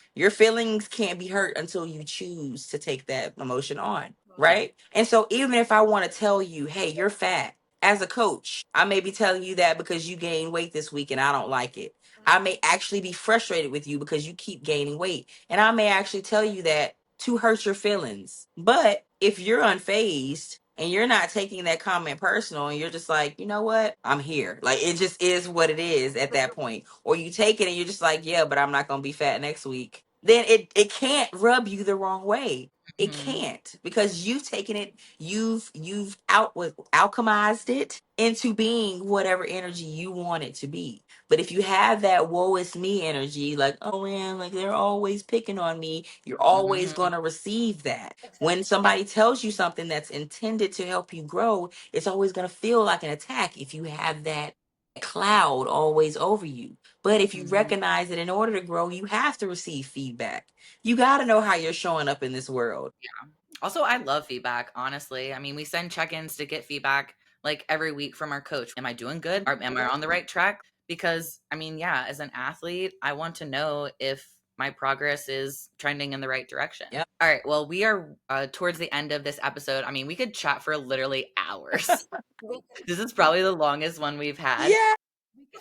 can't be hurt until you choose to take that emotion on, Yeah. right? And so even if I want to tell you, hey, you're fat, as a coach, I may be telling you that because you gained weight this week and I don't like it. I may actually be frustrated with you because you keep gaining weight. And I may actually tell you that to hurt your feelings. But if you're unfazed and you're not taking that comment personal and you're just like, you know what? I'm here. Like, it just is what it is at that point. Or you take it and you're just like, yeah, but I'm not going to be fat next week. Then it can't rub you the wrong way. It Mhm. can't, because you've taken it, you've alchemized it into being whatever energy you want it to be. But if you have that woe is me energy, like, oh man, like they're always picking on me, you're always Mhm. going to receive that. When somebody tells you something that's intended to help you grow, it's always going to feel like an attack if you have that cloud always over you. But if you Mhm. recognize that in order to grow, you have to receive feedback. You got to know how you're showing up in this world. Also, I love feedback, honestly. I mean, we send check-ins to get feedback like every week from our coach. Am I doing good? Or am I on the right track? Because I mean, yeah, as an athlete, I want to know if my progress is trending in the right direction. Yep. All right. Well, we are towards the end of this episode. I mean, we could chat for literally hours. This is probably the longest one we've had. Yeah.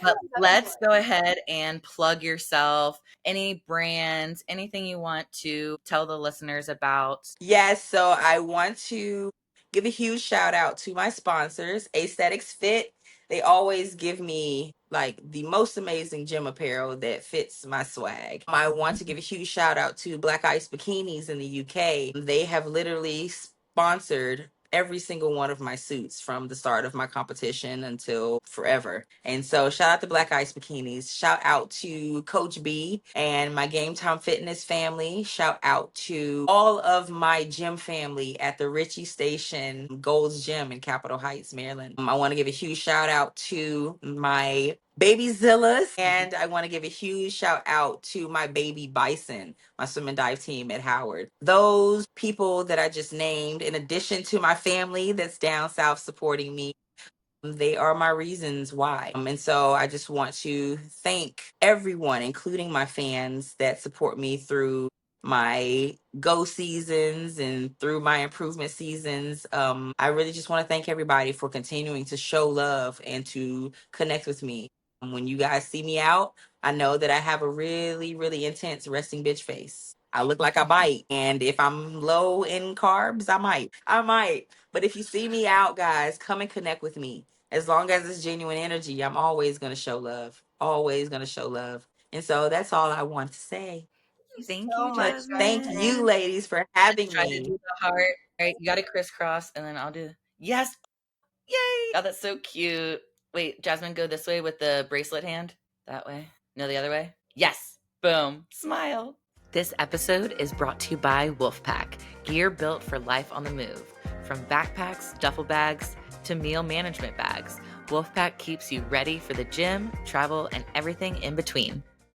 But let's go ahead and plug yourself. Any brands, anything you want to tell the listeners about. Yes, so I want to give a huge shout out to my sponsors, Aesthetics Fit. They always give me like the most amazing gym apparel that fits my swag. I want to give a huge shout out to Black Ice Bikinis in the UK. They have literally sponsored every single one of my suits from the start of my competition until forever. And so shout out to Black Ice Bikinis. Shout out to Coach B and my Game Time Fitness family. Shout out to all of my gym family at the Ritchie Station Gold's Gym in Capitol Heights, Maryland. I want to give a huge shout out to my baby Zillas, and I want to give a huge shout out to my baby Bison, my swim and dive team at Howard. Those people that I just named, in addition to my family that's down south supporting me, they are my reasons why. And so I just want to thank everyone, including my fans that support me through my go seasons and through my improvement seasons. I really just want to thank everybody for continuing to show love and to connect with me. When you guys see me out, I know that I have a really, really intense resting bitch face. I look like I bite. And if I'm low in carbs, I might. I might. But if you see me out, guys, come and connect with me. As long as it's genuine energy, I'm always going to show love. Always going to show love. And so that's all I want to say. Thank So you, much, Thank Jasmine. you, ladies, for having Try to me. do the heart. All right, you got to crisscross, and then I'll do. Yes. Yay. Oh, that's so cute. Wait, Jasmine, go this way with the bracelet hand. That way. No, the other way. Yes. Boom. Smile. This episode is brought to you by Wolfpack, gear built for life on the move. From backpacks, duffel bags, to meal management bags, Wolfpack keeps you ready for the gym, travel, and everything in between.